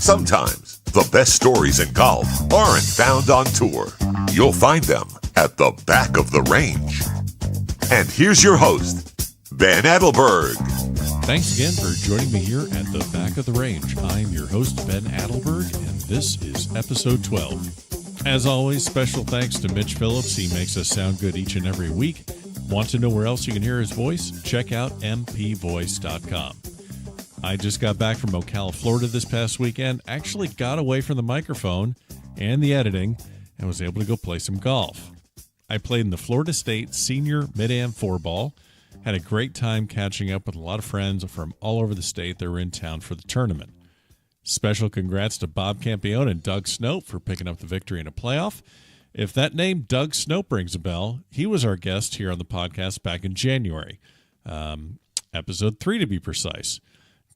Sometimes the best stories in golf aren't found on tour. You'll find them at the back of the range. And here's your host, Ben Adelberg. Thanks again for joining me here at the back of the range. I'm your host, Ben Adelberg, and this is episode 12. As always, special thanks to Mitch Phillips. He makes us sound good each and every week. Want to know where else you can hear his voice? Check out mpvoice.com. I just got back from Ocala, Florida this past weekend. Actually got away from the microphone and the editing and was able to go play some golf. I played in the Florida State Senior Mid-Am 4-Ball. Had a great time catching up with a lot of friends from all over the state that were in town for the tournament. Special congrats to Bob Campione and Doug Snope for picking up the victory in a playoff. If that name Doug Snope rings a bell, he was our guest here on the podcast back in January, episode 3 to be precise.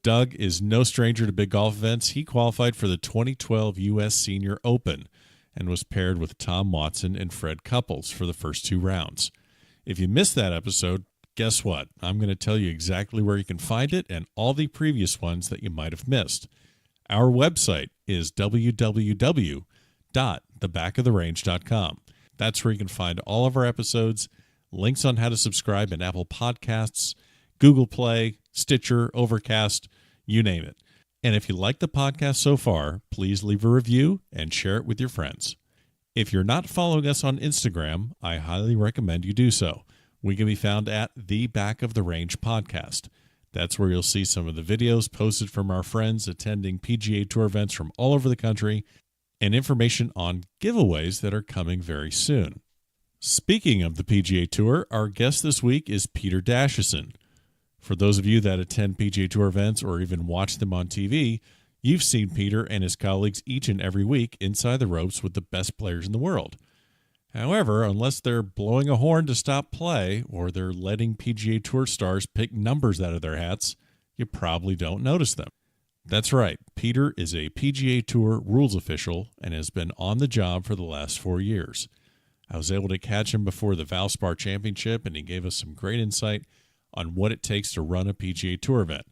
Doug is no stranger to big golf events. He qualified for the 2012 U.S. Senior Open and was paired with Tom Watson and Fred Couples for the first 2 rounds. If you missed that episode, guess what? I'm going to tell you exactly where you can find it and all the previous ones that you might have missed. Our website is www.thebackoftherange.com. That's where you can find all of our episodes, links on how to subscribe in Apple Podcasts, Google Play, Stitcher, Overcast, you name it. And if you like the podcast so far, please leave a review and share it with your friends. If you're not following us on Instagram, I highly recommend you do so. We can be found at The Back of the Range Podcast. That's where you'll see some of the videos posted from our friends attending PGA Tour events from all over the country and information on giveaways that are coming very soon. Speaking of the PGA Tour, our guest this week is Peter Dachisen. For those of you that attend PGA Tour events or even watch them on TV, you've seen Peter and his colleagues each and every week inside the ropes with the best players in the world. However, unless they're blowing a horn to stop play or they're letting PGA Tour stars pick numbers out of their hats, you probably don't notice them. That's right, Peter is a PGA Tour Rules official and has been on the job for the last 4 years. I was able to catch him before the Valspar Championship, and he gave us some great insight on what it takes to run a PGA Tour event.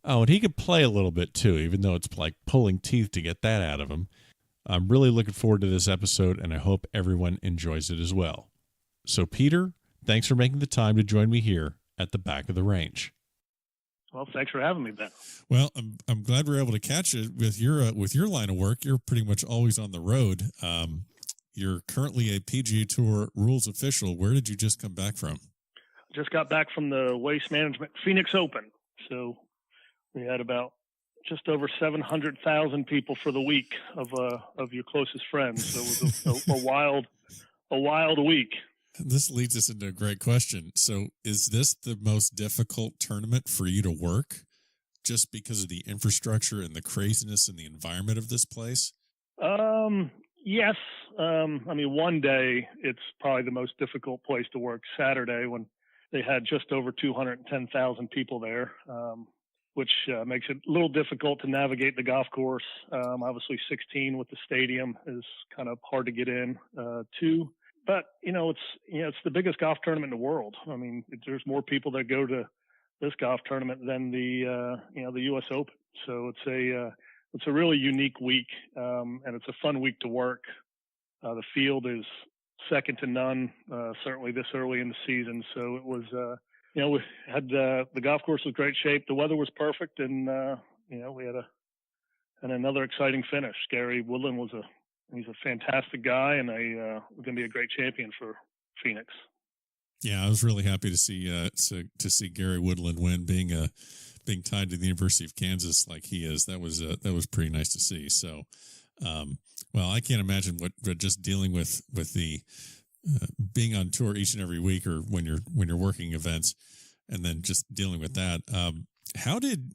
Oh, and he could play a little bit too, even though it's like pulling teeth to get that out of him. I'm really looking forward to this episode, and I hope everyone enjoys it as well. So, Peter, thanks for making the time to join me here at the back of the range. Well, thanks for having me, Ben. Well, I'm glad we're able to catch you with your line of work. You're pretty much always on the road. You're currently a PGA Tour Rules official. Where did you just come back from? Just got back from the Waste Management Phoenix Open. So we had about just over 700,000 people for the week of your closest friends. So it was a wild week. This leads us into a great question. So is this the most difficult tournament for you to work just because of the infrastructure and the craziness and the environment of this place? Yes. One day it's probably the most difficult place to work. Saturday, when they had just over 210,000 people there, which makes it a little difficult to navigate the golf course. Obviously 16 with the stadium is kind of hard to get in too. But, it's the biggest golf tournament in the world. I mean, there's more people that go to this golf tournament than the U.S. Open. So it's a really unique week, and it's a fun week to work. The field is second to none, certainly this early in the season. So it was, we had the golf course was great shape. The weather was perfect, and we had another exciting finish. Gary Woodland he's a fantastic guy, and going to be a great champion for Phoenix. Yeah, I was really happy to see Gary Woodland win, being tied to the University of Kansas like he is. That was pretty nice to see. So, I can't imagine what just dealing with the being on tour each and every week, or when you're working events, and then just dealing with that.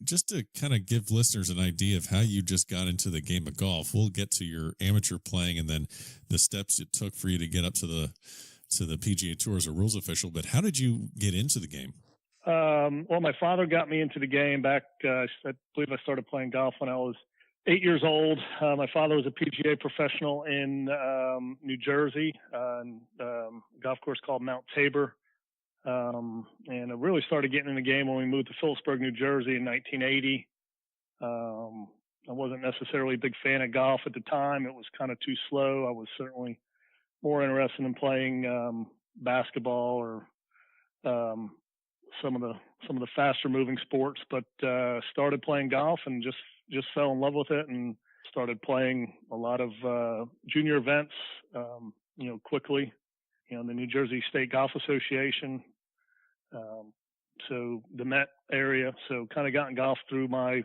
Just to kind of give listeners an idea of how you just got into the game of golf. We'll get to your amateur playing and then the steps it took for you to get up to the PGA Tour as a rules official. But how did you get into the game? Well, my father got me into the game back. I believe I started playing golf when I was 8 years old. My father was a PGA professional in New Jersey, on a golf course called Mount Tabor. And I really started getting in the game when we moved to Phillipsburg, New Jersey in 1980. wasn't necessarily a big fan of golf at the time. It was kind of too slow. I was certainly more interested in playing basketball or some of the faster moving sports. But started playing golf and just fell in love with it, and started playing a lot of junior events. Quickly. The New Jersey State Golf Association. So the Met area. So kind of got in golf through my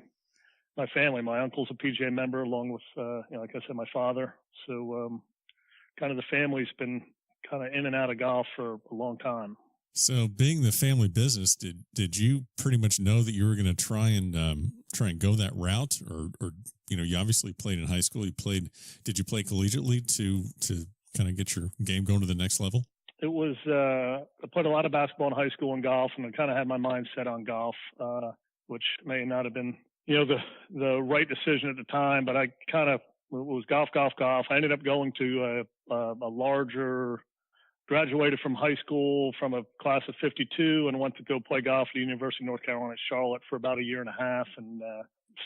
family. My uncle's a PGA member, along with, like I said, my father. So kind of the family's been kind of in and out of golf for a long time. So being the family business, did you pretty much know that you were going to try and go that route, or you obviously played in high school. Did you play collegiately to kind of get your game going to the next level? It was, I played a lot of basketball in high school and golf, and I kind of had my mind set on golf, which may not have been, the right decision at the time, but I kind of, it was golf. I ended up going to a larger, graduated from high school from a class of 52 and went to go play golf at the University of North Carolina at Charlotte for about a year and a half, and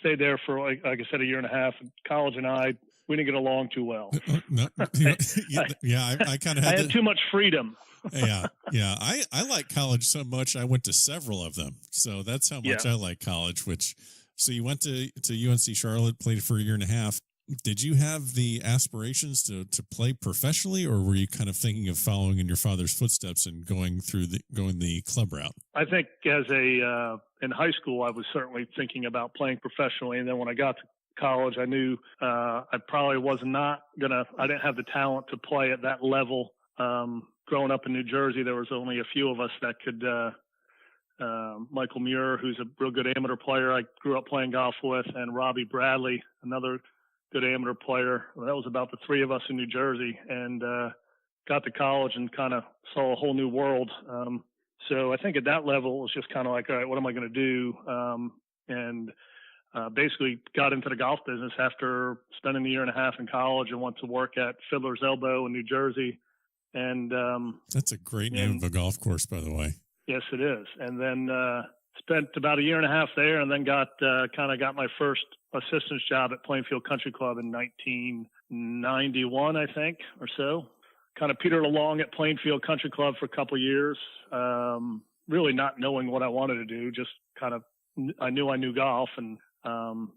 stayed there for, like I said, a year and a half. College and we didn't get along too well. No, I kind of had too much freedom. yeah. I like college so much. I went to several of them, so that's how much I like college. So you went to UNC Charlotte, played for a year and a half. Did you have the aspirations to play professionally, or were you kind of thinking of following in your father's footsteps and going the club route? I think in high school, I was certainly thinking about playing professionally, and then when I got to college, I knew I probably I didn't have the talent to play at that level. Growing up in New Jersey, there was only a few of us that could. Michael Muir, who's a real good amateur player I grew up playing golf with, and Robbie Bradley, another good amateur player. That was about the three of us in New Jersey, and got to college and kind of saw a whole new world. So I think at that level, it was just kind of like, all right, what am I going to do? And basically got into the golf business after spending a year and a half in college, and went to work at Fiddler's Elbow in New Jersey. And that's a great name of a golf course, by the way. Yes, it is. And then spent about a year and a half there, and then got my first assistant's job at Plainfield Country Club in 1991, I think, or so. Kind of petered along at Plainfield Country Club for a couple of years, really not knowing what I wanted to do. Just kind of, I knew golf, and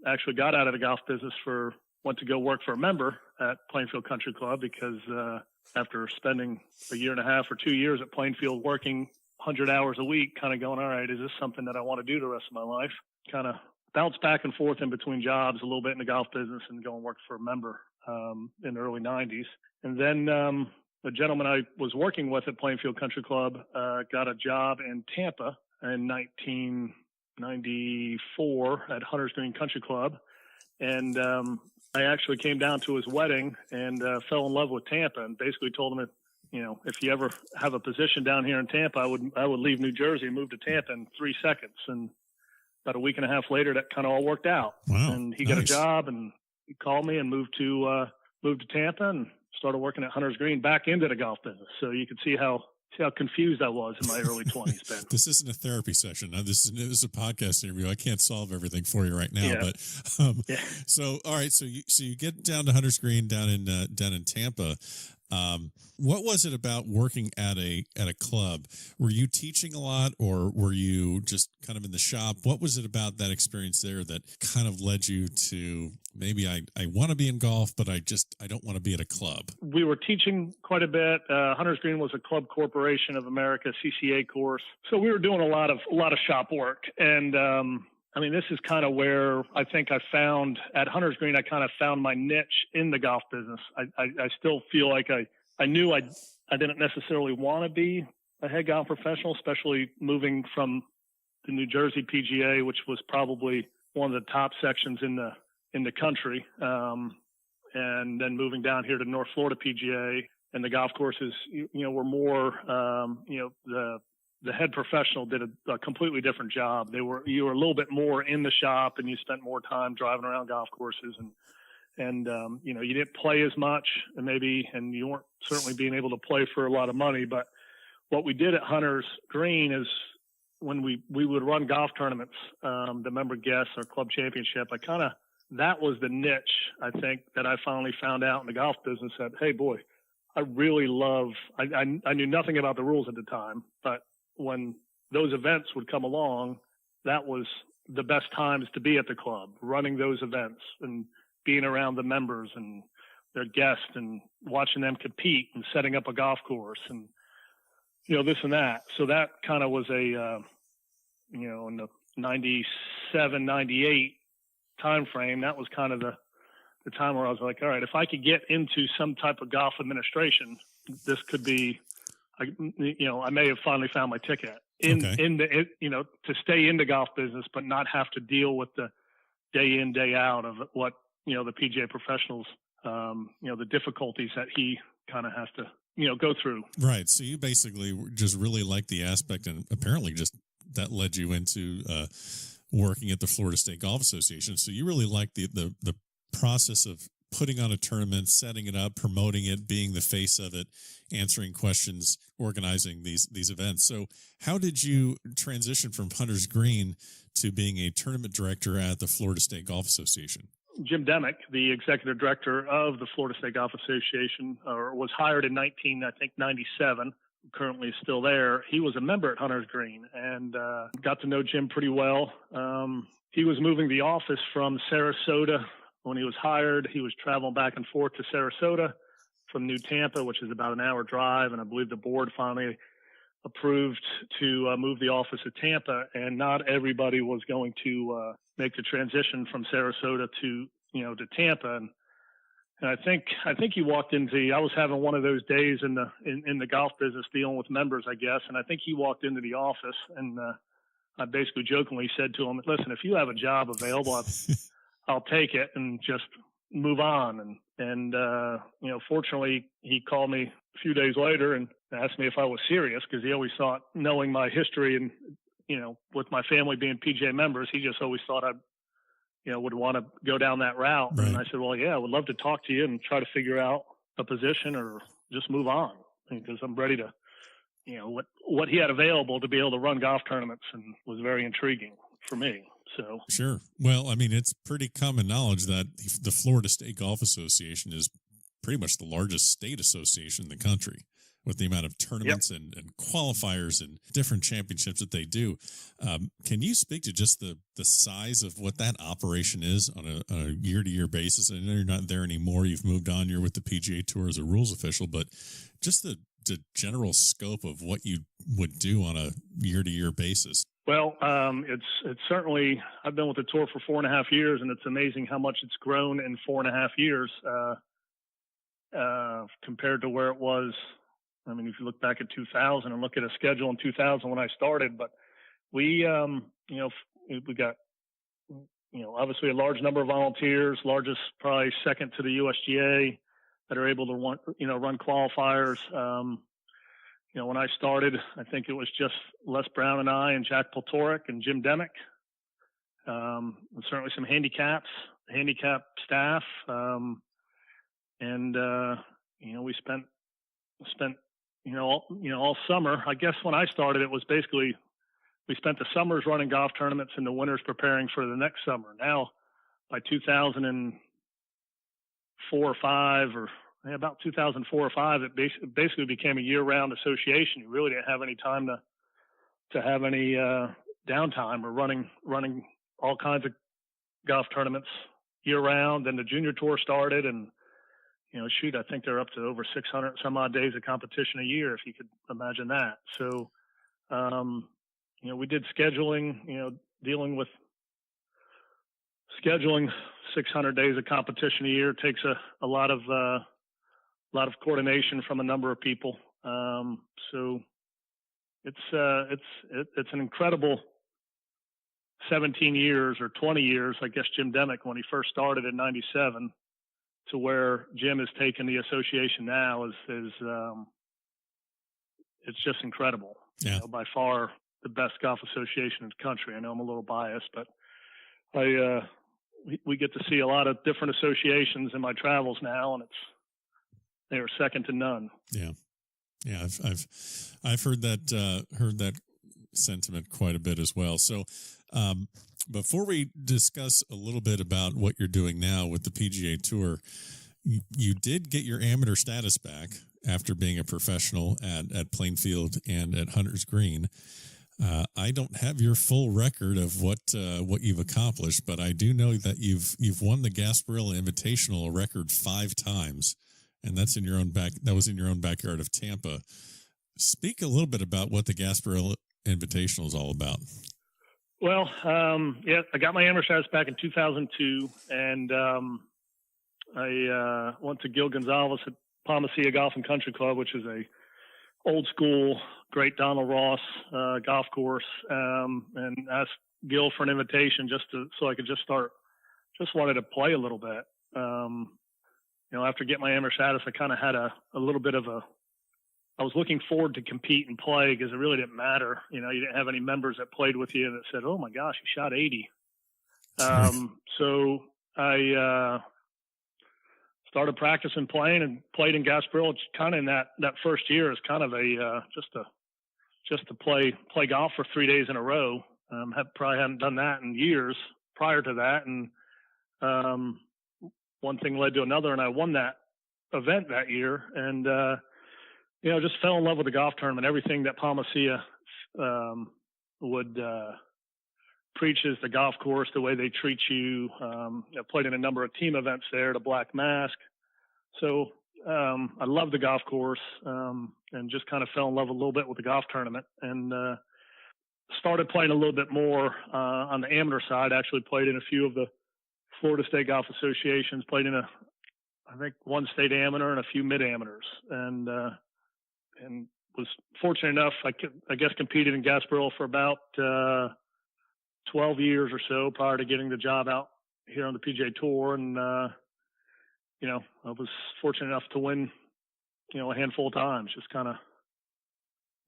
actually got out of the golf business went to go work for a member at Plainfield Country Club, because after spending a year and a half or 2 years at Plainfield working 100 hours a week, kind of going, all right, is this something that I want to do the rest of my life? Kind of bounced back and forth in between jobs a little bit in the golf business and go and work for a member in the early 90s. And then the gentleman I was working with at Plainfield Country Club got a job in Tampa in 1994 at Hunters Green Country Club. And I actually came down to his wedding and fell in love with Tampa, and basically told him that, if you ever have a position down here in Tampa, I would leave New Jersey and move to Tampa in 3 seconds. And about a week and a half later, that kind of all worked out. Wow, and he got a job, and he called me and moved to Tampa and started working at Hunters Green, back into the golf business. So you could see how confused I was in my early 20s, Ben. This isn't a therapy session. This is a podcast interview. I can't solve everything for you right now, but so all right. So you get down to Hunters Green down in Tampa. What was it about working at a club? Were you teaching a lot, or were you just kind of in the shop? What was it about that experience there that kind of led you to, maybe I want to be in golf, but I don't want to be at a club? We were teaching quite a bit. Hunters Green was a Club Corporation of America CCA course, so we were doing a lot of shop work. And this is kind of where I think I found at Hunters Green, I kind of found my niche in the golf business. I still feel like I knew I didn't necessarily want to be a head golf professional, especially moving from the New Jersey PGA, which was probably one of the top sections in the country, and then moving down here to North Florida PGA, and the golf courses, were more, the head professional did a completely different job. You were a little bit more in the shop, and you spent more time driving around golf courses, and you didn't play as much, and you weren't certainly being able to play for a lot of money. But what we did at Hunters Green is, when we would run golf tournaments, the member guests, our club championship, I kind of that was the niche, I think, that I finally found out in the golf business that, hey, boy, I really love, I knew nothing about the rules at the time, but when those events would come along, that was the best times to be at the club, running those events and being around the members and their guests and watching them compete and setting up a golf course and, this and that. So that kind of was a, in the 97, 98 time frame, that was kind of the time where I was like, all right, if I could get into some type of golf administration, this could be, I may have finally found my ticket to stay in the golf business, but not have to deal with the day in, day out of what, the PGA professionals, the difficulties that he kind of has to, go through. Right. So you basically just really like the aspect, and apparently just that led you into working at the Florida State Golf Association. So you really like the process of putting on a tournament, setting it up, promoting it, being the face of it, answering questions, organizing these events. So how did you transition from Hunter's Green to being a tournament director at the Florida State Golf Association? Jim Demick, the executive director of the Florida State Golf Association, was hired in 97, currently still there. He was a member at Hunter's Green and got to know Jim pretty well. He was moving the office from Sarasota. When he was hired, he was traveling back and forth to Sarasota from New Tampa, which is about an hour drive. And I believe the board finally approved to move the office to Tampa. And not everybody was going to make the transition from Sarasota to Tampa. And I think he walked into, I was having one of those days in the golf business dealing with members, I guess. And I think he walked into the office and I basically jokingly said to him, listen, if you have a job available, I'll take it and just move on. And fortunately he called me a few days later and asked me if I was serious, because he always thought, knowing my history and, with my family being PGA members, he just always thought I, would want to go down that route. Right. And I said, well, yeah, I would love to talk to you and try to figure out a position or just move on, because I'm ready to, what he had available to be able to run golf tournaments, and was very intriguing for me. So sure. Well, I mean, it's pretty common knowledge that the Florida State Golf Association is pretty much the largest state association in the country, with the amount of tournaments and qualifiers and different championships that they do. Can you speak to just the size of what that operation is on a year-to-year basis? I know you're not there anymore. You've moved on. You're with the PGA Tour as a rules official, but just the general scope of what you would do on a year-to-year basis. Well, it's certainly, I've been with the tour for 4.5 years, and it's amazing how much it's grown in 4.5 years compared to where it was. I mean, if you look back at 2000 and look at a schedule in 2000 when I started, but we got, obviously a large number of volunteers, largest, probably second to the USGA, that are able to run qualifiers. When I started, I think it was just Les Brown and I and Jack Poltoric and Jim Demick. And certainly some handicap staff. We spent all summer. I guess when I started, it was basically, we spent the summers running golf tournaments and the winters preparing for the next summer. Now, by 2004 or 5, or about 2004 or 5, it basically became a year-round association. You really didn't have any time to have any downtime, or running all kinds of golf tournaments year-round. Then the junior tour started, and I think they're up to over 600 some odd days of competition a year, if you could imagine that. So, we did scheduling, dealing with scheduling 600 days of competition a year takes a lot of coordination from a number of people. So it's an incredible 17 years or 20 years, I guess, Jim Demick, when he first started in 97, to where Jim has taken the association now is it's just incredible. Yeah. By far the best golf association in the country. I know I'm a little biased, but we get to see a lot of different associations in my travels now, and they are second to none. Yeah. Yeah. I've heard that sentiment quite a bit as well. So, Before we discuss a little bit about what you're doing now with the PGA Tour, you did get your amateur status back after being a professional at Plainfield and at Hunter's Green. I don't have your full record of what you've accomplished, but I do know that you've won the Gasparilla Invitational a record 5 times, and that's in your own backyard of Tampa. Speak a little bit about what the Gasparilla Invitational is all about. Well, I got my amateur status back in 2002, and I went to Gil Gonzalez at Palmacia Golf and Country Club, which is a old school, great Donald Ross golf course, and asked Gil for an invitation so I could just wanted to play a little bit. After getting my amateur status, I kind of had a little bit of I was looking forward to compete and play because it really didn't matter. You didn't have any members that played with you that said, "Oh my gosh, you shot 80." So I started practicing playing and played in Gasparilla. It's kind of in that first year is kind of just to play golf for 3 days in a row. Probably hadn't done that in years prior to that, and one thing led to another, and I won that event that year, and just fell in love with the golf tournament. Everything that Palmacia would preach is the golf course, the way they treat you. Played in a number of team events there, the Black Mask. So I love the golf course, and just kind of fell in love a little bit with the golf tournament, and started playing a little bit more on the amateur side. Actually played in a few of the Florida State Golf Associations, played in I think one state amateur and a few mid amateurs, and was fortunate enough, I guess competed in Gasparilla for about 12 years or so prior to getting the job out here on the PGA Tour. And, I was fortunate enough to win, a handful of times, just kind of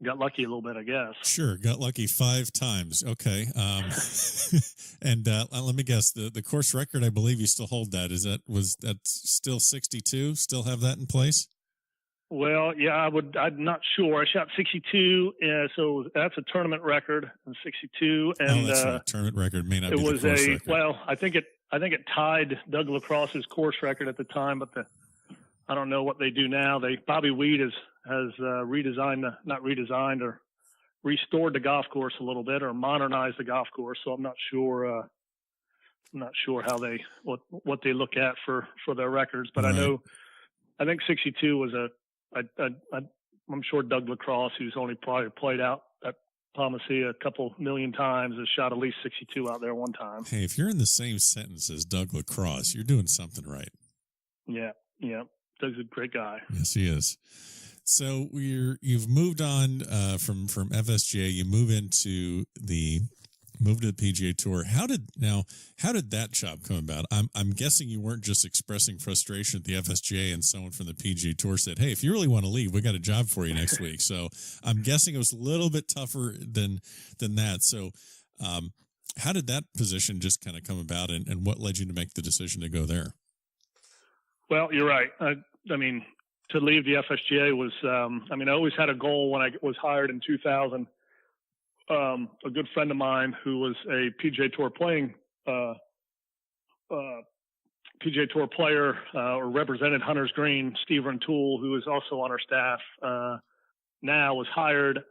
got lucky a little bit, I guess. Sure. Got lucky 5 times. Okay. And let me guess, the course record, I believe you still hold that. Was that still 62? Still have that in place? Well, yeah, I'm not sure. I shot 62, so that's a tournament record, 62. And that's right. Tournament record may not be the course record. Well, I think it tied Doug Lacrosse's course record at the time, but I don't know what they do now. Bobby Weed has restored the golf course a little bit or modernized the golf course. So I'm not sure how what they look at for their records, but right. I think 62 was I'm sure Doug Lacrosse, who's only probably played out at Palmacia a couple million times, has shot at least 62 out there one time. Hey, if you're in the same sentence as Doug Lacrosse, you're doing something right. Yeah. Doug's a great guy. Yes, he is. So you've moved on from FSGA. You move to the PGA Tour. How did that job come about? I'm guessing you weren't just expressing frustration at the FSGA and someone from the PGA Tour said, "Hey, if you really want to leave, we got a job for you next week." So I'm guessing it was a little bit tougher than that. So how did that position just kind of come about, and what led you to make the decision to go there? Well, you're right. I mean, to leave the FSGA was, I always had a goal when I was hired in 2000. A good friend of mine who was a PGA Tour PGA Tour player, or represented Hunter's Green, Steve Rantoul, who is also on our staff, now was hired.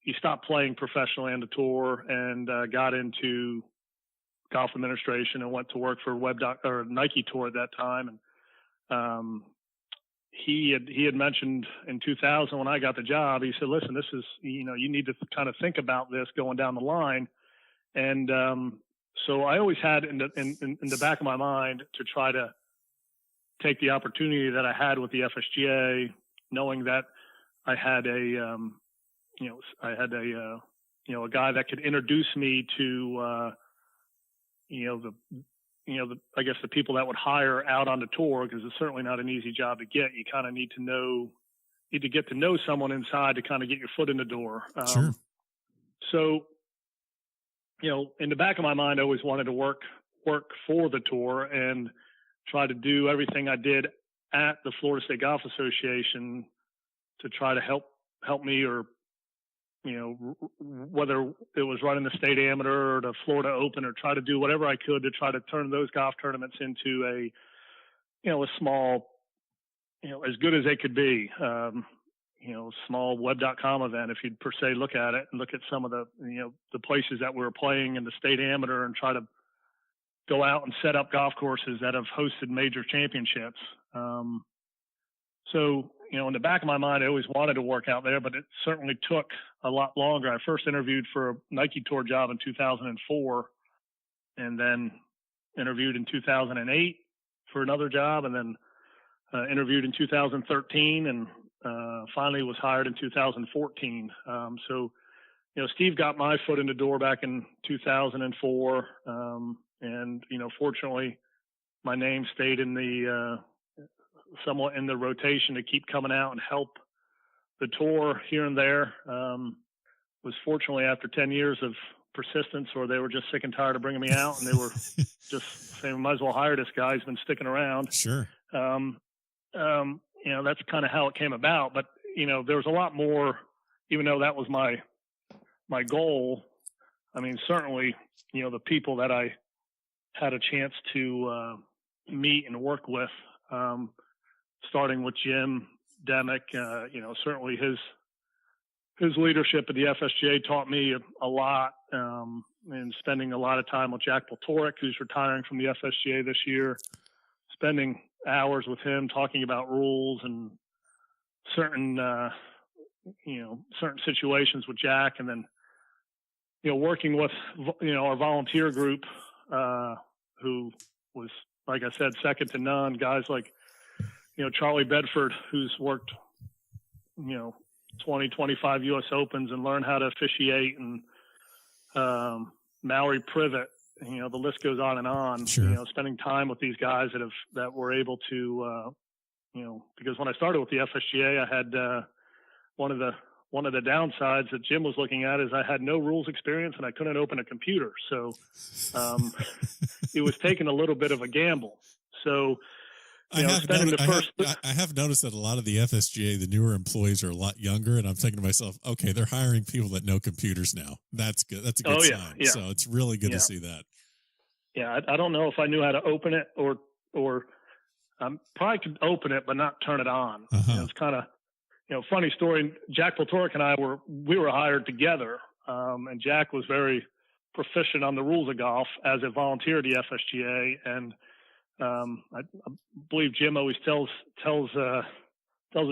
He stopped playing professionally on the tour and got into golf administration and went to work for Nike Tour at that time. And he had mentioned in 2000 when I got the job, he said, "Listen, this is, you need to kind of think about this going down the line." And so I always had in the back of my mind to try to take the opportunity that I had with the FSGA, knowing that I had a guy that could introduce me to I guess the people that would hire out on the tour, because it's certainly not an easy job to get. You kind of need to get to know someone inside to kind of get your foot in the door. Sure. So, in the back of my mind, I always wanted to work for the tour and try to do everything I did at the Florida State Golf Association to try to help me or whether it was running the state amateur or the Florida Open, or try to do whatever I could to try to turn those golf tournaments into a small, as good as they could be, small web.com event. If you'd per se look at it and look at some of the, the places that we were playing in the state amateur, and try to go out and set up golf courses that have hosted major championships. So, in the back of my mind, I always wanted to work out there, but it certainly took a lot longer. I first interviewed for a Nike Tour job in 2004, and then interviewed in 2008 for another job, and then interviewed in 2013, and finally was hired in 2014. So, Steve got my foot in the door back in 2004. And, fortunately, my name stayed in the somewhat in the rotation to keep coming out and help the tour here and there. Was fortunately, after 10 years of persistence, or they were just sick and tired of bringing me out, and they were just saying, we might as well hire this guy. He's been sticking around. Sure. That's kind of how it came about. But, there was a lot more, even though that was my goal. I mean, certainly, the people that I had a chance to meet and work with, starting with Jim Demick, certainly his leadership at the FSGA taught me a lot, and spending a lot of time with Jack Poltorek, who's retiring from the FSGA this year, spending hours with him talking about rules and certain situations with Jack, and then, working with, our volunteer group, who was, like I said, second to none. Guys like, Charlie Bedford, who's worked, 20, 25 U.S. Opens and learned how to officiate, and Mallory Privet, the list goes on and on. Sure. Spending time with these guys that were able to, because when I started with the FSGA, I had one of the downsides that Jim was looking at is I had no rules experience and I couldn't open a computer. So it was taking a little bit of a gamble. So, I have noticed that a lot of the FSGA, the newer employees, are a lot younger, and I'm thinking to myself, okay, they're hiring people that know computers now. That's good. That's a good sign. Yeah. So it's really good to see that. Yeah, I don't know if I knew how to open it or probably could open it, but not turn it on. Uh-huh. It's kind of, funny story. Jack Poltorek and I were hired together, and Jack was very proficient on the rules of golf as a volunteer at the FSGA, and I believe Jim always tells a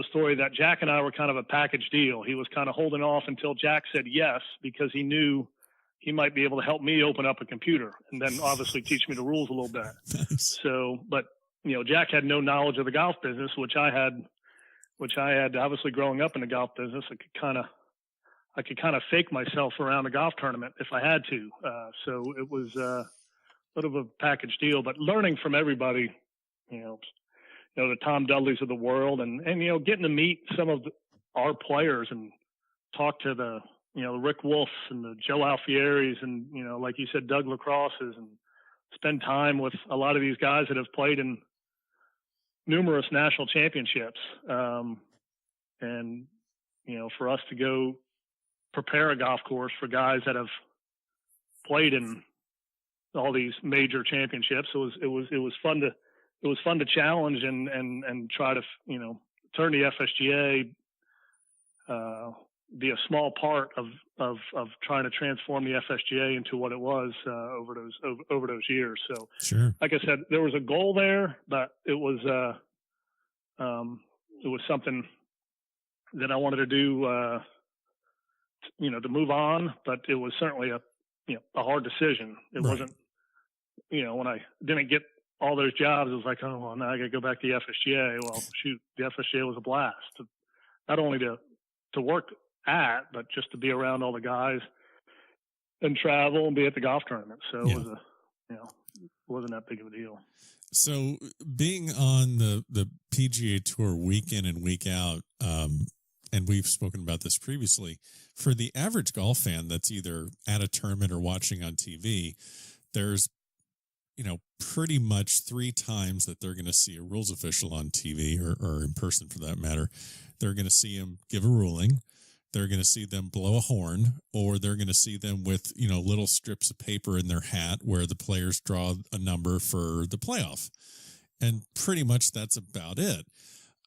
story that Jack and I were kind of a package deal. He was kind of holding off until Jack said yes, because he knew he might be able to help me open up a computer and then obviously teach me the rules a little bit. Nice. So, but Jack had no knowledge of the golf business, which I had obviously growing up in the golf business. I could kind of fake myself around a golf tournament if I had to. So it was sort of a package deal, but learning from everybody, the Tom Dudleys of the world, and getting to meet some of our players and talk to the Rick Wolfs and the Joe Alfieris and like you said, Doug Lacrosses, and spend time with a lot of these guys that have played in numerous national championships, and for us to go prepare a golf course for guys that have played in all these major championships. It was fun to challenge and try to, turn the FSGA, be a small part of trying to transform the FSGA into what it was, over those years. So, sure. Like I said, there was a goal there, but it was something that I wanted to do, to move on, but it was certainly a hard decision. It right. wasn't, when I didn't get all those jobs, it was like, oh, well, now I got to go back to the FSGA. Well, shoot, the FSGA was a blast, not only to work at, but just to be around all the guys and travel and be at the golf tournament. So it was it wasn't that big of a deal. So being on the PGA Tour week in and week out, and we've spoken about this previously, for the average golf fan that's either at a tournament or watching on TV, there's, pretty much 3 times that they're going to see a rules official on TV or in person for that matter. They're going to see him give a ruling. they're going to see them blow a horn, or they're going to see them with, little strips of paper in their hat where the players draw a number for the playoff. And pretty much that's about it.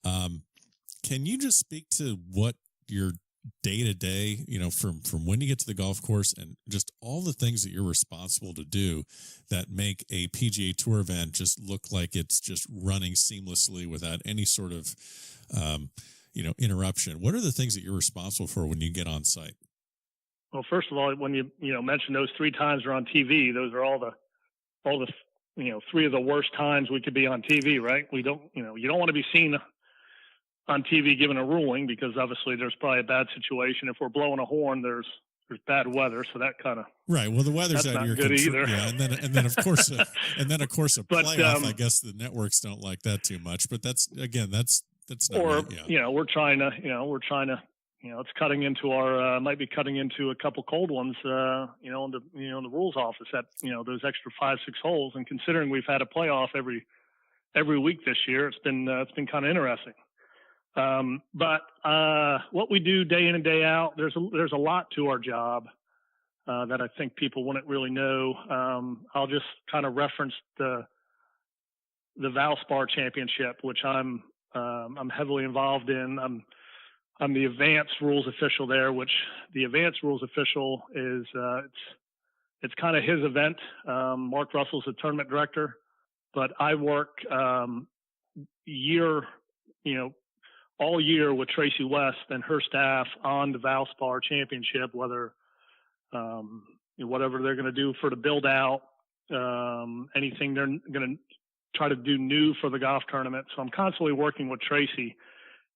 Can you just speak to what your day-to-day, from when you get to the golf course and just all the things that you're responsible to do that make a PGA Tour event just look like it's just running seamlessly without any sort of, interruption? What are the things that you're responsible for when you get on site? Well, first of all, when you mentioned those 3 times we're on TV, those are all the 3 of the worst times we could be on TV, right? We don't, you don't want to be seen on TV given a ruling, because obviously there's probably a bad situation. If we're blowing a horn, there's bad weather, so that kind of right. Well, the weather's out of your control either. Yeah, and then of course a playoff. I guess the networks don't like that too much, but that's not. Or right, yeah. We're trying to, it's cutting into our might be cutting into a couple cold ones, in the rules office at those extra 5-6 holes, and considering we've had a playoff every week this year, it's been kind of interesting. But what we do day in and day out, there's a lot to our job that I think people wouldn't really know. I'll just kind of reference the Valspar Championship, which I'm heavily involved in. I'm the advanced rules official there, which the advanced rules official is it's kind of his event. Mark Russell's the tournament director, but I work all year with Tracy West and her staff on the Valspar Championship, whether whatever they're going to do for the build out, anything they're going to try to do new for the golf tournament. So I'm constantly working with Tracy,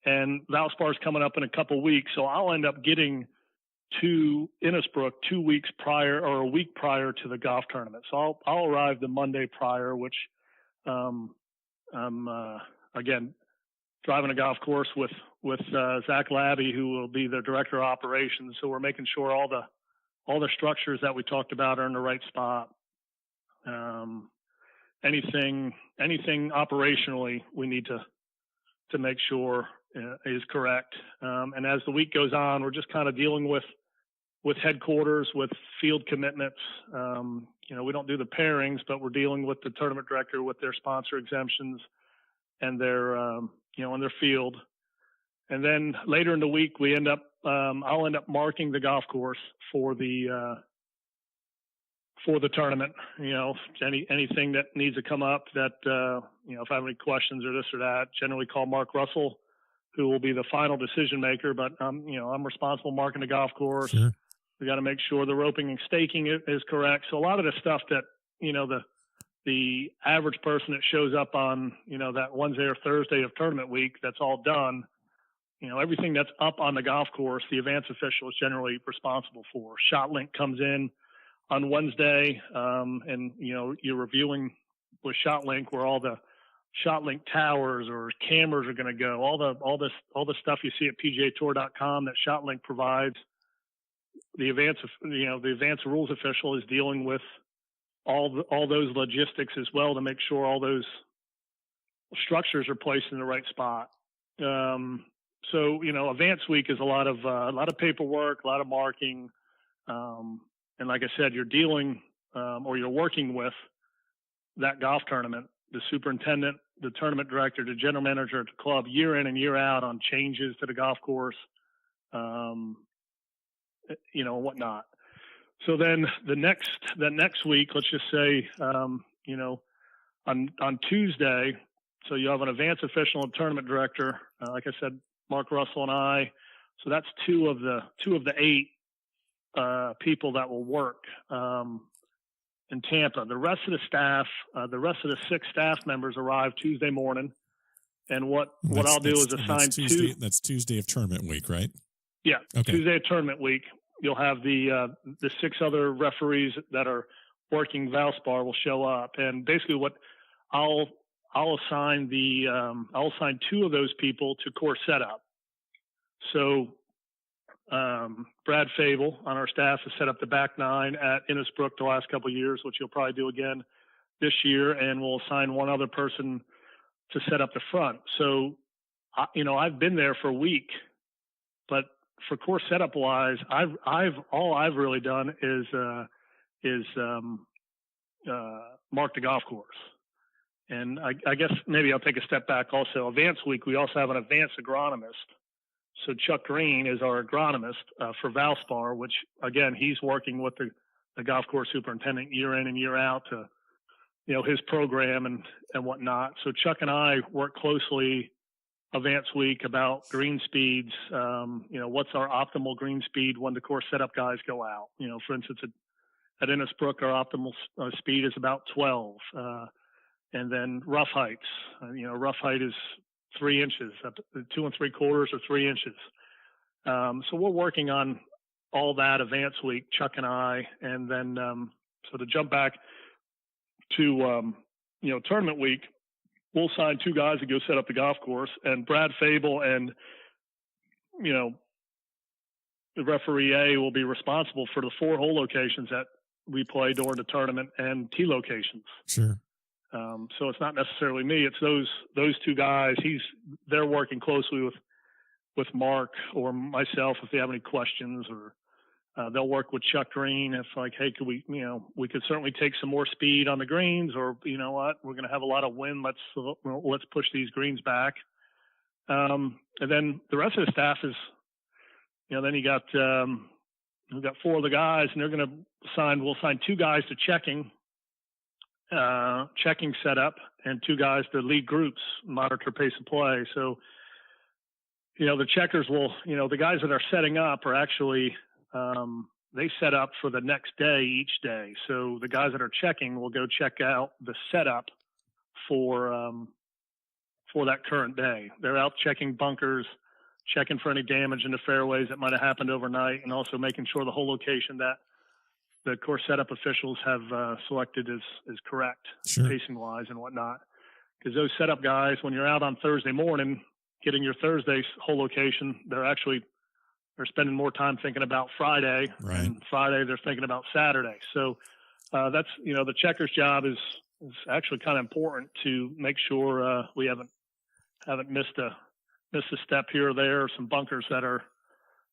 and Valspar's coming up in a couple of weeks. So I'll end up getting to Innisbrook 2 weeks prior or a week prior to the golf tournament. So I'll arrive the Monday prior, which I'm again driving a golf course with Zach Labby, who will be the director of operations. So we're making sure all the structures that we talked about are in the right spot. Anything operationally we need to make sure is correct. And as the week goes on, we're just kind of dealing with headquarters, with field commitments. We don't do the pairings, but we're dealing with the tournament director with their sponsor exemptions and their in their field. And then later in the week, I'll end up marking the golf course for the tournament. Anything that needs to come up that, if I have any questions or this or that, generally call Mark Russell, who will be the final decision maker. But, I'm responsible marking the golf course. Sure. We got to make sure the roping and staking is correct. So a lot of the stuff that, the average person that shows up on, that Wednesday or Thursday of tournament week, that's all done. Everything that's up on the golf course, the advance official is generally responsible for. ShotLink comes in on Wednesday, and you're reviewing with ShotLink where all the ShotLink towers or cameras are going to go. All the stuff you see at PGATour.com that ShotLink provides. The advanced rules official is dealing with all those logistics as well to make sure all those structures are placed in the right spot. So advance week is a lot of paperwork, a lot of marking. And like I said, you're dealing or you're working with that golf tournament, the superintendent, the tournament director, the general manager at the club, year in and year out on changes to the golf course, and whatnot. So then the next week, let's just say, on Tuesday, so you have an advance official and tournament director, like I said, Mark Russell and I. So that's two of the 8 people that will work in Tampa. The rest of the staff, the rest of the 6 staff members arrive Tuesday morning. And what I'll do is assign Tuesday. That's Tuesday of tournament week, right? Yeah. Okay. Tuesday of tournament week. You'll have the 6 other referees that are working Valspar will show up. And basically what I'll assign 2 of those people to course setup. So, Brad Fable on our staff has set up the back 9 at Innisbrook the last couple of years, which he'll probably do again this year. And we'll assign one other person to set up the front. So, I've been there for a week, but for course setup wise, all I've really done is mark the golf course. And I guess maybe I'll take a step back also. Advance week, we also have an advanced agronomist. So Chuck Green is our agronomist for Valspar, which, again, he's working with the golf course superintendent year in and year out to, his program and whatnot. So Chuck and I work closely advance week about green speeds, what's our optimal green speed when the course setup guys go out. For instance, at Innisbrook, our optimal speed is about 12. And then rough heights, rough height is 3 inches, up to 2 3/4 or 3 inches. So we're working on all that advance week, Chuck and I. And then, so to jump back to, tournament week, we'll sign 2 guys to go set up the golf course, and Brad Fable and, the referee A will be responsible for the 4 hole locations that we play during the tournament and tee locations. Sure. So it's not necessarily me; it's those 2 guys. They're working closely with Mark or myself if they have any questions, or they'll work with Chuck Green if like, hey, could we could certainly take some more speed on the greens, or you know what, we're going to have a lot of wind. Let's push these greens back. And then the rest of the staff is, then you got we've got 4 of the guys, and they're going to we'll sign 2 guys to checking setup, and 2 guys to lead groups, monitor pace of play. So, the checkers will, the guys that are setting up are actually, they set up for the next day each day. So the guys that are checking will go check out the setup for that current day. They're out checking bunkers, checking for any damage in the fairways that might have happened overnight, and also making sure the whole location that the course setup officials have selected is correct, sure, pacing wise and whatnot. Because those setup guys, when you're out on Thursday morning getting your Thursday whole location, they're spending more time thinking about Friday, right, and Friday they're thinking about Saturday. So that's, the checker's job is actually kind of important to make sure we haven't missed a step here or there, or some bunkers that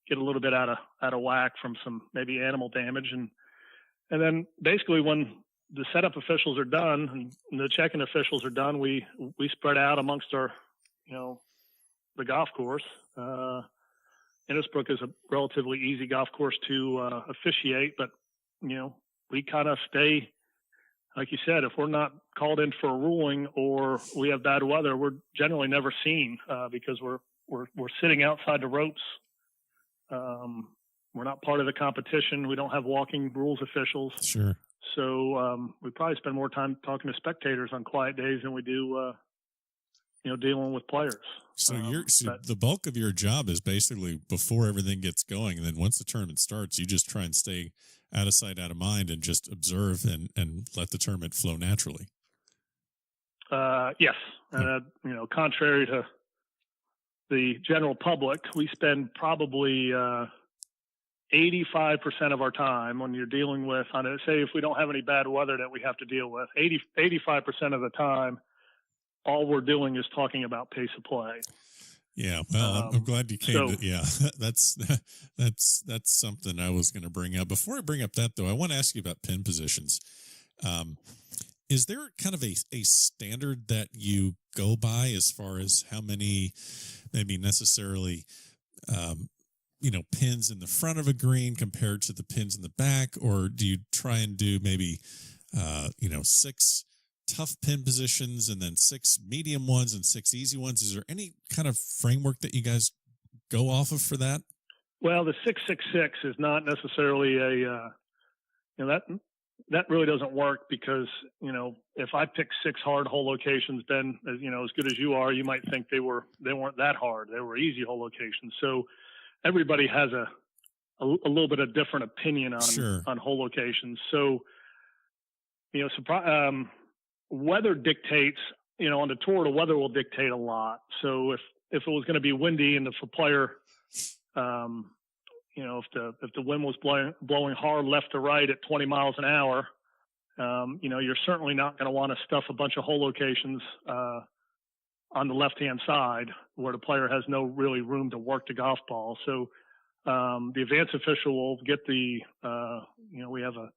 get a little bit out of whack from some maybe animal damage. And then basically when the setup officials are done and the checking officials are done, we spread out amongst our, the golf course. Innisbrook is a relatively easy golf course to officiate, but, we kind of stay, like you said, if we're not called in for a ruling or we have bad weather, we're generally never seen because we're sitting outside the ropes. We're not part of the competition. We don't have walking rules officials. Sure. So we probably spend more time talking to spectators on quiet days than we do, dealing with players. So the bulk of your job is basically before everything gets going, and then once the tournament starts, you just try and stay out of sight, out of mind, and just observe and let the tournament flow naturally. Yes. Contrary to the general public, we spend probably 85% of our time when you're dealing with, say if we don't have any bad weather that we have to deal with, 85% of the time, all we're doing is talking about pace of play. Yeah, well, I'm glad you came. That's something I was going to bring up. Before I bring up that, though, I want to ask you about pin positions. Is there kind of a standard that you go by as far as how many, maybe necessarily, pins in the front of a green compared to the pins in the back, or do you try and do maybe, 6 tough pin positions and then 6 medium ones and 6 easy ones? Is there any kind of framework that you guys go off of for that? Well, the 666 is not necessarily that really doesn't work because, if I pick 6 hard hole locations, Ben, as good as you are, you might think they weren't that hard. They were easy hole locations. So everybody has a little bit of different opinion on, sure, on hole locations. So, weather dictates, on the tour, the weather will dictate a lot. So if it was going to be windy and if a player, if the wind was blowing hard left to right at 20 miles an hour, you're certainly not going to want to stuff a bunch of hole locations on the left-hand side where the player has no really room to work the golf ball. So The advanced official will get we have a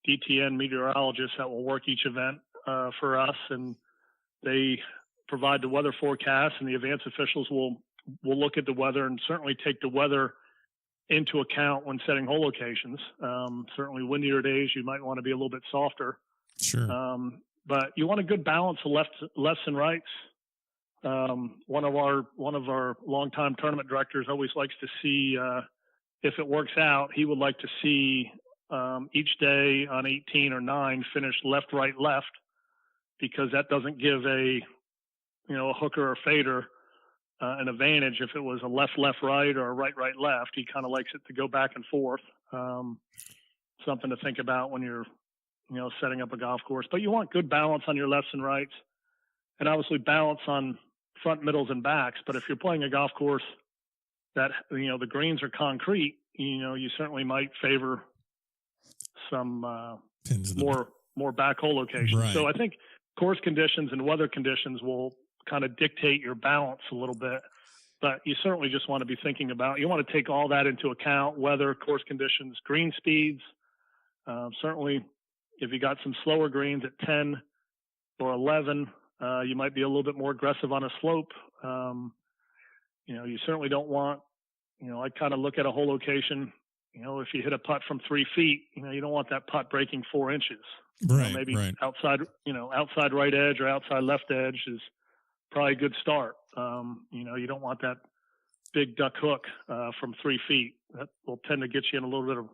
DTN meteorologist that will work each event for us, and they provide the weather forecast, and the advanced officials will look at the weather and certainly take the weather into account when setting hole locations. Certainly windier days, you might want to be a little bit softer. Sure. But you want a good balance of lefts and rights. One of our longtime tournament directors always likes to see, if it works out, he would like to see each day on 18 or 9 finish left, right, left, because that doesn't give a hooker or fader an advantage if it was a left, left, right, or a right, right, left. He kind of likes it to go back and forth. Something to think about when you're, setting up a golf course. But you want good balance on your lefts and rights, and obviously balance on front, middles, and backs. But if you're playing a golf course that, the greens are concrete, you certainly might favor some more back hole locations. Right. So I think course conditions and weather conditions will kind of dictate your balance a little bit, but you certainly just want to be thinking about, you want to take all that into account: weather, course conditions, green speeds. Certainly if you got some slower greens at 10 or 11, you might be a little bit more aggressive on a slope. You certainly don't want, I kind of look at a hole location, if you hit a putt from 3 feet, you don't want that putt breaking 4 inches. Right. Maybe right. outside right edge or outside left edge is probably a good start. You don't want that big duck hook from 3 feet. That will tend to get you in a little bit of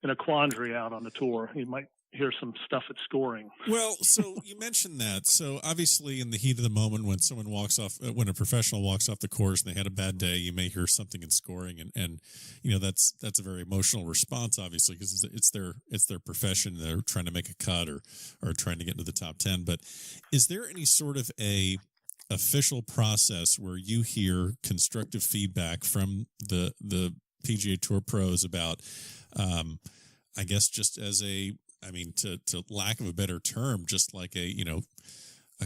in a quandary out on the tour. You might hear some stuff at scoring. Well, so you mentioned that. So obviously in the heat of the moment, when someone when a professional walks off the course and they had a bad day, you may hear something in scoring, and that's a very emotional response, obviously, because it's their profession. They're trying to make a cut or trying to get into the top 10. But is there any sort of a official process where you hear constructive feedback from the PGA Tour pros about, I guess, just as to lack of a better term, just like a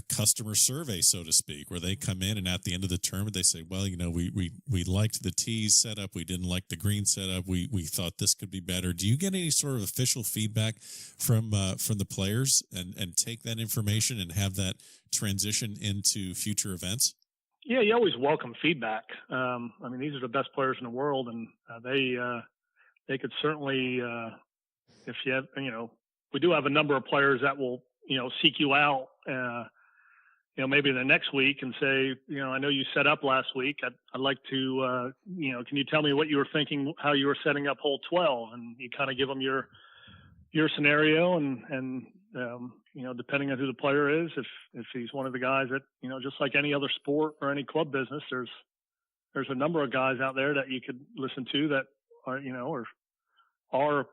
customer survey, so to speak, where they come in and at the end of the tournament they say, well, we liked the tees setup, we didn't like the green setup, we thought this could be better. Do you get any sort of official feedback from the players and take that information and have that transition into future events? Yeah, you always welcome feedback. These are the best players in the world, and they could certainly, if you have, we do have a number of players that will, seek you out, maybe the next week and say, I know you set up last week. I'd like to, can you tell me what you were thinking, how you were setting up hole 12? And you kind of give them your scenario, and depending on who the player is, if he's one of the guys that, just like any other sport or any club business, there's a number of guys out there that you could listen to that are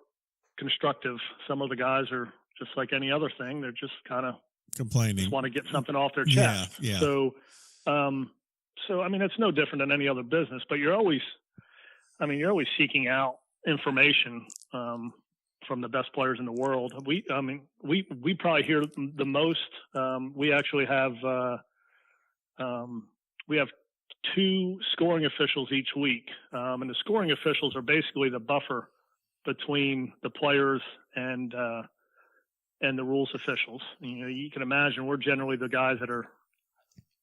constructive. Some of the guys are just like any other thing. They're just kind of complaining, just want to get something off their chest. Yeah. So it's no different than any other business, but you're always seeking out information, from the best players in the world. We probably hear the most. We actually have, we have 2 scoring officials each week. And the scoring officials are basically the buffer between the players and the rules officials. You can imagine we're generally the guys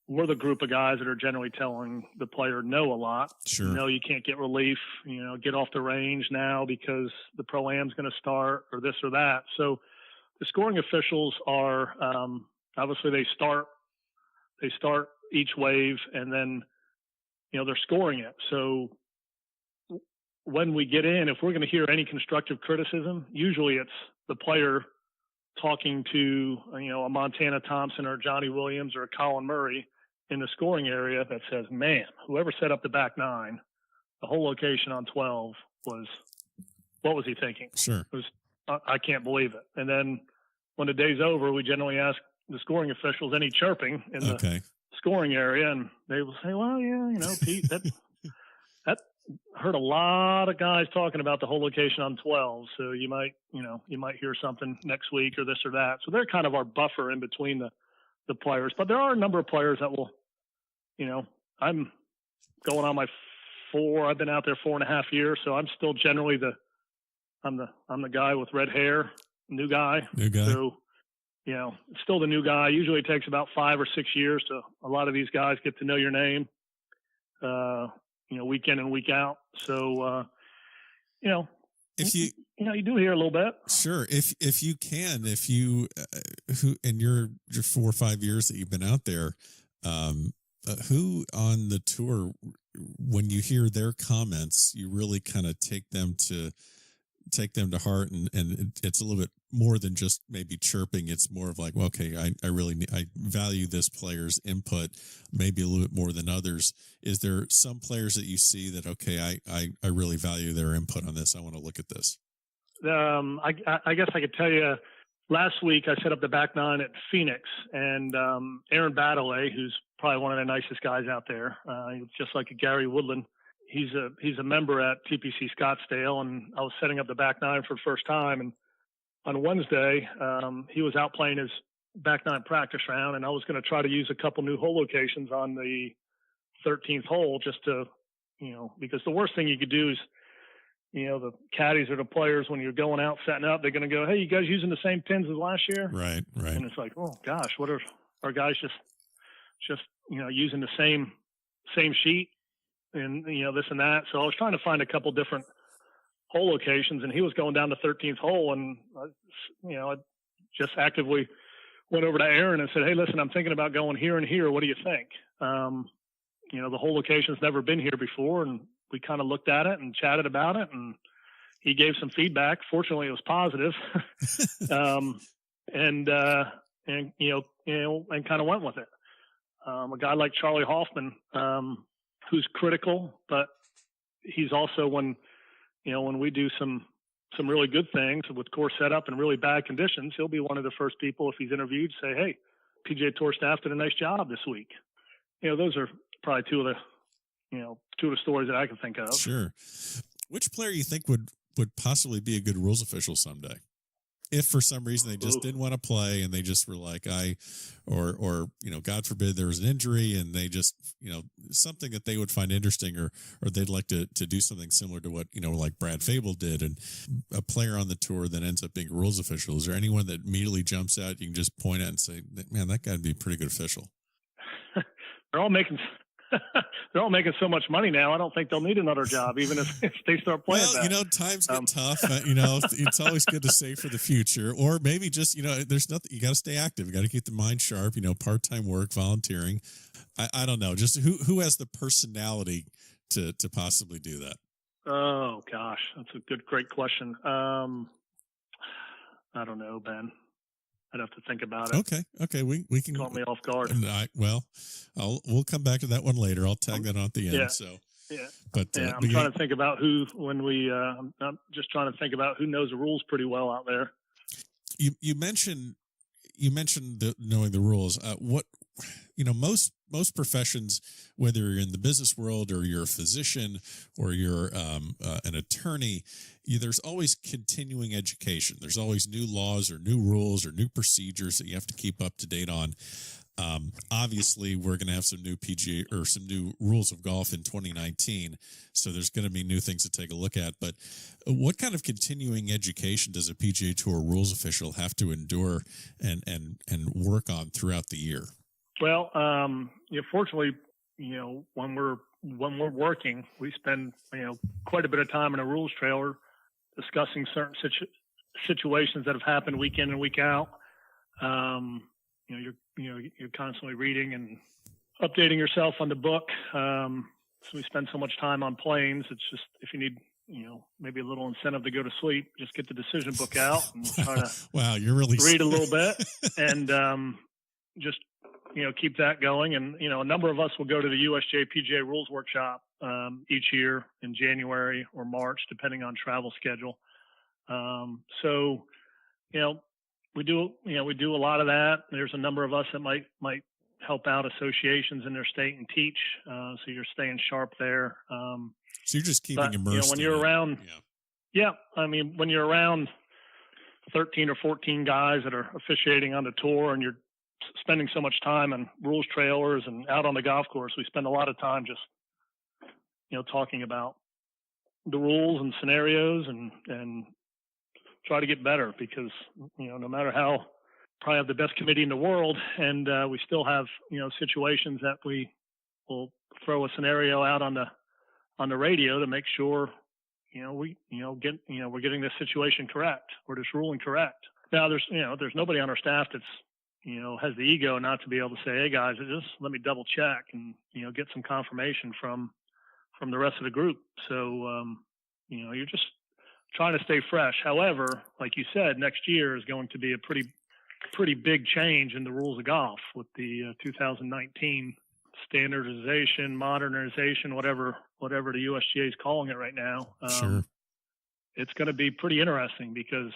we're the group of guys that are generally telling the player no a lot. Sure. No, you can't get relief, get off the range now because the Pro-Am's going to start, or this or that. So the scoring officials are, obviously they start each wave, and then, they're scoring it. So when we get in, if we're going to hear any constructive criticism, usually it's the player talking to, a Montana Thompson or Johnny Williams or a Colin Murray in the scoring area that says, man, whoever set up the back 9, the whole location on 12 what was he thinking? Sure. I can't believe it. And then when the day's over, we generally ask the scoring officials any chirping in the scoring area, and they will say, well, yeah, Pete, that heard a lot of guys talking about the whole location on 12. So you might hear something next week or this or that. So they're kind of our buffer in between the players, but there are a number of players that will, I'm going on my I've been out there 4.5 years, so I'm still generally I'm the guy with red hair, new guy. So, still the new guy. Usually it takes about 5 or 6 years to a lot of these guys get to know your name, week in and week out. So, if you do hear a little bit. Sure. If you can, who in your 4 or 5 years that you've been out there, who on the tour, when you hear their comments, you really kind of take them to heart, and it's a little bit more than just maybe chirping. It's more of like, well, okay, I value this player's input maybe a little bit more than others. Is there some players that you see that, okay, I really value their input on this, I want to look at this? I guess I could tell you, last week I set up the back nine at Phoenix, and Aaron Baddeley, who's probably one of the nicest guys out there, just like a Gary Woodland. He's a member at TPC Scottsdale, and I was setting up the back nine for the first time. And on Wednesday, he was out playing his back nine practice round, and I was going to try to use a couple new hole locations on the 13th hole just to, because the worst thing you could do is, the caddies or the players, when you're going out setting up, they're going to go, "Hey, you guys using the same pins as last year?" Right. And it's like, oh gosh, what are our guys just using the same sheet? And, this and that. So I was trying to find a couple different hole locations, and he was going down the 13th hole. And, I just actively went over to Aaron and said, "Hey, listen, I'm thinking about going here and here. What do you think?" The whole location's never been here before. And we kind of looked at it and chatted about it, and he gave some feedback. Fortunately, it was positive. And kind of went with it. A guy like Charlie Hoffman, who's critical, but he's also when we do some really good things with course setup and really bad conditions, he'll be one of the first people, if he's interviewed, say, "Hey, PGA Tour staff did a nice job this week." Those are probably two of the stories that I can think of. Sure. Which player you think would possibly be a good rules official someday? If for some reason they just didn't want to play and they just were like, or God forbid there was an injury and they just, something that they would find interesting, or they'd like to do something similar to what, like Brad Fable did, and a player on the tour that ends up being a rules official. Is there anyone that immediately jumps out you can just point at and say, "Man, that guy'd be a pretty good official"? They're all making so much money now. I don't think they'll need another job, even if they start playing. Well, times get tough. It's always good to save for the future, or maybe just, there's nothing. You got to stay active. You got to keep the mind sharp. Part-time work, volunteering. I don't know. Just who has the personality to possibly do that? Oh gosh, that's a great question. I don't know, Ben. I'd have to think about it. Okay. We can caught me off guard. We'll come back to that one later. I'll tag that on at the end. Yeah. So yeah, but I'm trying to think about who I'm just trying to think about who knows the rules pretty well out there. You mentioned knowing the rules. Most professions, whether you're in the business world or you're a physician or you're an attorney, there's always continuing education. There's always new laws or new rules or new procedures that you have to keep up to date on. Obviously, we're going to have some new PGA or some new rules of golf in 2019, so there's going to be new things to take a look at. But what kind of continuing education does a PGA Tour rules official have to endure and work on throughout the year? Well, fortunately, when we're working, we spend quite a bit of time in a rules trailer discussing certain situations that have happened week in and week out. You're constantly reading and updating yourself on the book. So we spend so much time on planes. It's just, if you need, maybe a little incentive to go to sleep, just get the decision book out and try to you're really read a little bit and just, keep that going. And, a number of us will go to the USJ PGA Rules Workshop each year in January or March, depending on travel schedule. We do a lot of that. There's a number of us that might help out associations in their state and teach. So you're staying sharp there. So you're just keeping immersed. When you're around, when you're around 13 or 14 guys that are officiating on the tour, and you're spending so much time on rules trailers and out on the golf course, we spend a lot of time just talking about the rules and scenarios and try to get better, because, no matter how, probably have the best committee in the world, and we still have, situations that we will throw a scenario out on the radio to make sure, we're getting this situation correct, or this ruling correct. Now there's nobody on our staff that's, has the ego not to be able to say, hey guys, just let me double check and, get some confirmation from the rest of the group. So, you're just trying to stay fresh. However, like you said, next year is going to be a pretty big change in the rules of golf with the 2019 standardization, modernization, whatever the USGA is calling it right now. Sure. It's going to be pretty interesting because,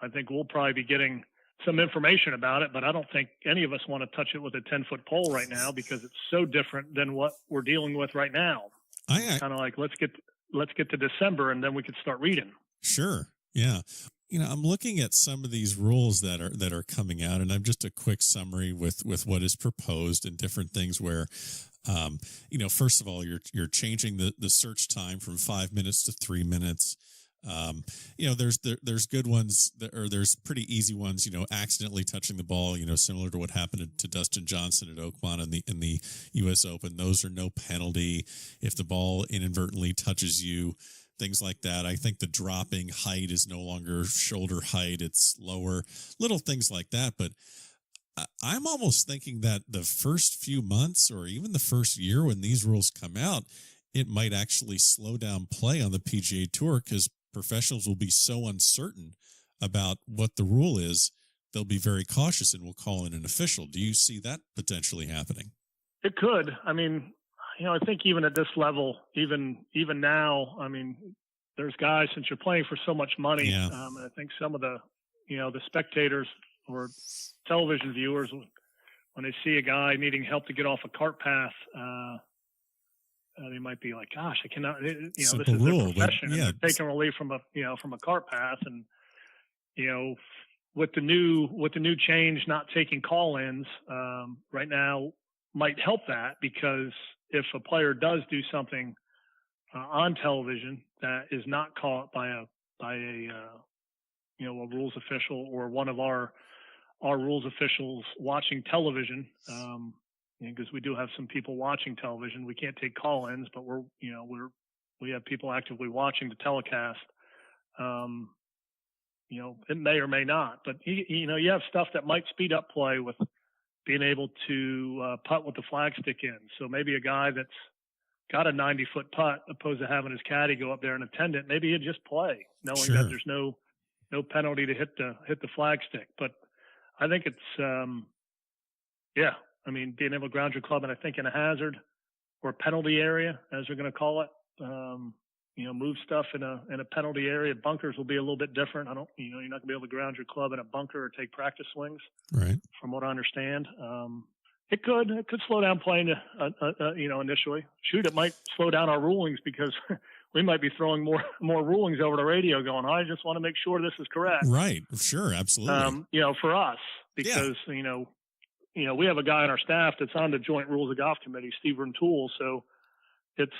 I think we'll probably be getting some information about it, but I don't think any of us want to touch it with a 10-foot pole right now, because it's so different than what we're dealing with right now. Kind of like, let's get to December and then we could start reading. Sure. Yeah. I'm looking at some of these rules that are coming out, and I'm just a quick summary with what is proposed and different things where, first of all, you're changing the search time from 5 minutes to 3 minutes. There's good ones or there's pretty easy ones, accidentally touching the ball, similar to what happened to Dustin Johnson at Oakmont in the US Open. Those are no penalty if the ball inadvertently touches you, things like that. I think the dropping height is no longer shoulder height. It's lower, little things like that. But I'm almost thinking that the first few months or even the first year when these rules come out, it might actually slow down play on the PGA Tour, because professionals will be so uncertain about what the rule is, they'll be very cautious and will call in an official. Do you see that potentially happening? It could. I mean, I think even at this level, even now, I mean, there's guys, since you're playing for so much money, I think some of the spectators or television viewers, when they see a guy needing help to get off a cart path, they might be like, "Gosh, I cannot." This is their profession. And they're taking relief from a cart path, and with the new change, not taking call-ins right now might help that, because if a player does do something on television that is not caught by a rules official or one of our rules officials watching television. Because we do have some people watching television. We can't take call-ins, but we have people actively watching the telecast. It may or may not, but you have stuff that might speed up play with being able to putt with the flag stick in. So maybe a guy that's got a 90-foot putt, opposed to having his caddy go up there and attend it, maybe he'd just play, knowing that there's no penalty to hit the flag stick. But I think it's I mean, being able to ground your club, and I think in a hazard or penalty area, as they're going to call it, move stuff in a penalty area. Bunkers will be a little bit different. You're not going to be able to ground your club in a bunker or take practice swings, right? From what I understand, it could slow down playing, initially. Shoot, it might slow down our rulings, because we might be throwing more rulings over the radio, going, I just want to make sure this is correct. Right. Sure. Absolutely. For us, because we have a guy on our staff that's on the Joint Rules of Golf Committee, Steve Rentoul. So it's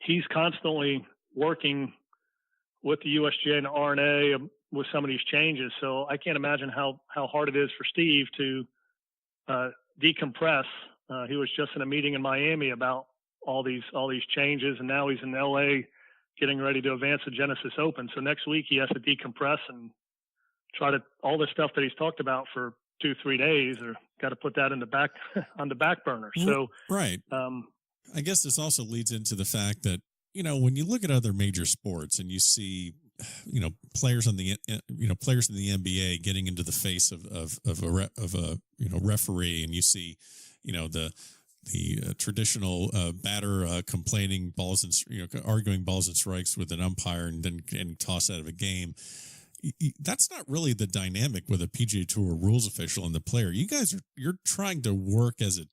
he's constantly working with the USGA and the RNA with some of these changes. So I can't imagine how hard it is for Steve to decompress. He was just in a meeting in Miami about all these changes, and now he's in LA getting ready to advance the Genesis Open. So next week he has to decompress and try to all the stuff that he's talked about for 2-3 days, or got to put that in the back on the back burner. So right. I guess this also leads into the fact that, when you look at other major sports and you see, players in the NBA getting into the face of a referee, and you see, the traditional batter complaining balls and arguing balls and strikes with an umpire and then getting tossed out of a game. That's not really the dynamic with a PGA Tour rules official and the player. You're trying to work as a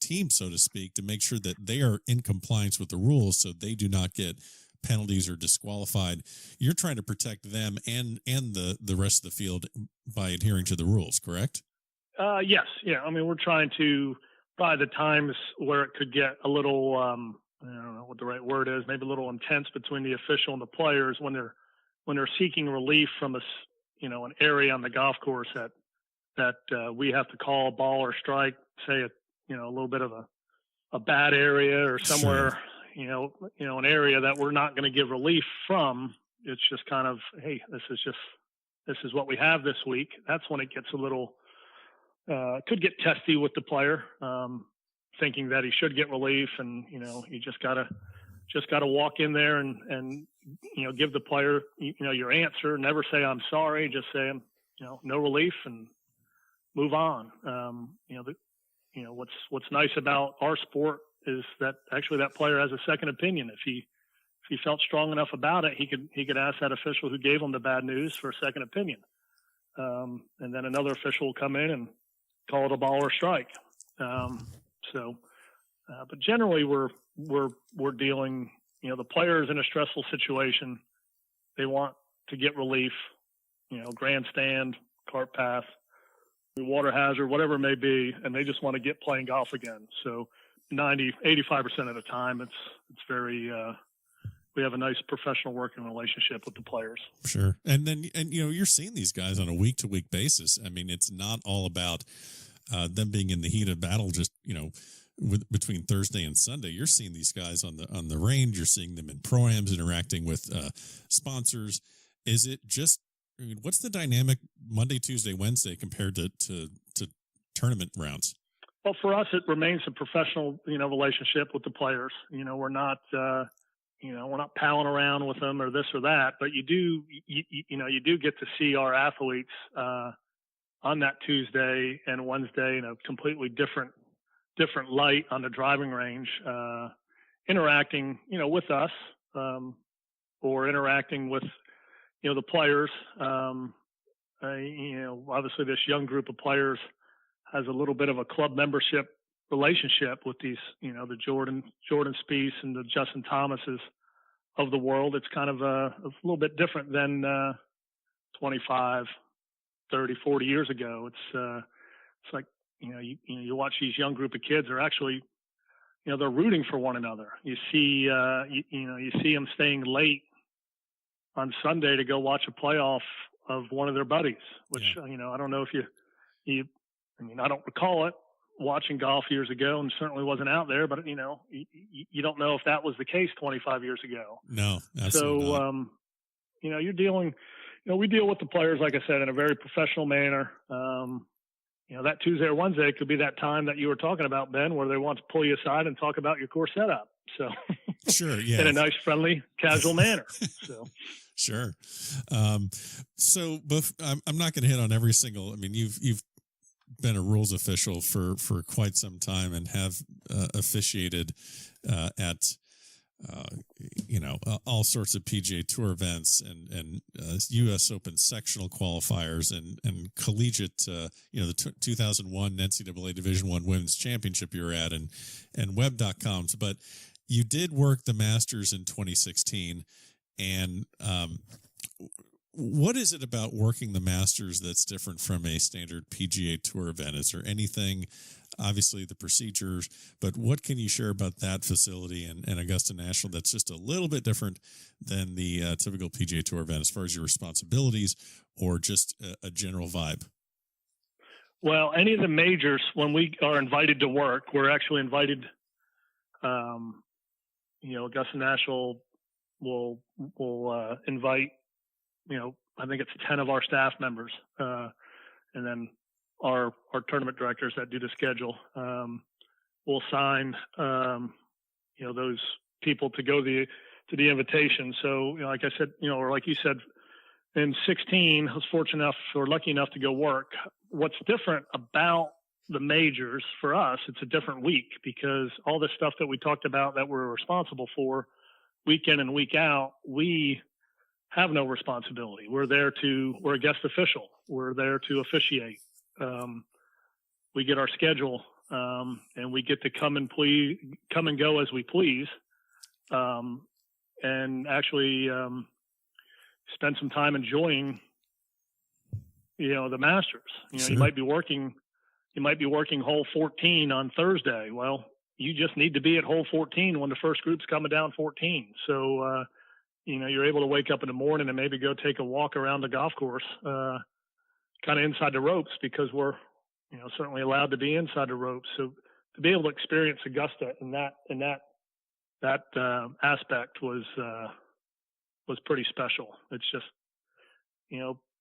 team, so to speak, to make sure that they are in compliance with the rules, so they do not get penalties or disqualified. You're trying to protect them and the rest of the field by adhering to the rules, correct? Yes. Yeah. I mean, we're trying to probably the times where it could get a little, I don't know what the right word is, maybe a little intense between the official and the players when they're seeking relief from an area on the golf course that we have to call ball or strike, say a little bit of a bad area or somewhere, Sure. An area that we're not going to give relief from. It's just kind of, hey, this is what we have this week. That's when it gets a little, could get testy with the player, thinking that he should get relief, and you just gotta walk in there and give the player your answer. Never say I'm sorry. Just say no relief and move on. What's nice about our sport is that actually that player has a second opinion. If he felt strong enough about it, he could ask that official who gave him the bad news for a second opinion, and then another official will come in and call it a ball or strike. But generally we're dealing. The player is in a stressful situation. They want to get relief. Grandstand, cart path, water hazard, whatever it may be, and they just want to get playing golf again. So 85% of the time, it's very. We have a nice professional working relationship with the players. Sure. And then, you're seeing these guys on a week-to-week basis. I mean, it's not all about them being in the heat of battle just, between Thursday and Sunday. You're seeing these guys on the range. You're seeing them in pro-ams interacting with sponsors. Is it just, what's the dynamic Monday, Tuesday, Wednesday compared to tournament rounds? Well, for us, it remains a professional, relationship with the players. We're not, we're not palling around with them or this or that, but you do get to see our athletes on that Tuesday and Wednesday in a completely different light on the driving range, interacting, with us, or interacting with, the players. Obviously this young group of players has a little bit of a club membership relationship with these, the Jordan Spieth and the Justin Thomases of the world. It's kind of a little bit different than 25, 30, 40 years ago. It's like, you watch these young group of kids are actually, they're rooting for one another. You see, you see them staying late on Sunday to go watch a playoff of one of their buddies, which, I don't know if I don't recall it watching golf years ago, and certainly wasn't out there, but you don't know if that was the case 25 years ago. No, absolutely not. You're dealing, we deal with the players, like I said, in a very professional manner. That Tuesday or Wednesday could be that time that you were talking about, Ben, where they want to pull you aside and talk about your course setup. So sure. Yeah. In a nice, friendly, casual manner. So. Sure. I'm not going to hit on every single, you've been a rules official for quite some time and have officiated at all sorts of PGA Tour events and U.S. Open sectional qualifiers and collegiate, the 2001 NCAA Division I Women's Championship you were at and web.coms. But you did work the Masters in 2016. And what is it about working the Masters that's different from a standard PGA Tour event? Is there anything, obviously the procedures, but what can you share about that facility and Augusta National that's just a little bit different than the typical PGA Tour event as far as your responsibilities or just a general vibe? Well, any of the majors, when we are invited to work, we're actually invited, Augusta National will invite, I think it's 10 of our staff members, and then our tournament directors that do the schedule will sign, those people to go to the invitation. So, like I said, or like you said, in 16, I was fortunate enough or lucky enough to go work. What's different about the majors for us, it's a different week because all this stuff that we talked about that we're responsible for week in and week out, we have no responsibility. We're a guest official. We're there to officiate. We get our schedule, and we get to come and go as we please, and actually spend some time enjoying, the Masters. Sure. You might be working you might be working hole 14 on Thursday. Well, you just need to be at hole 14 when the first group's coming down 14. So, you're able to wake up in the morning and maybe go take a walk around the golf course, kind of inside the ropes, because we're, certainly allowed to be inside the ropes. So to be able to experience Augusta in that aspect was pretty special. It's just,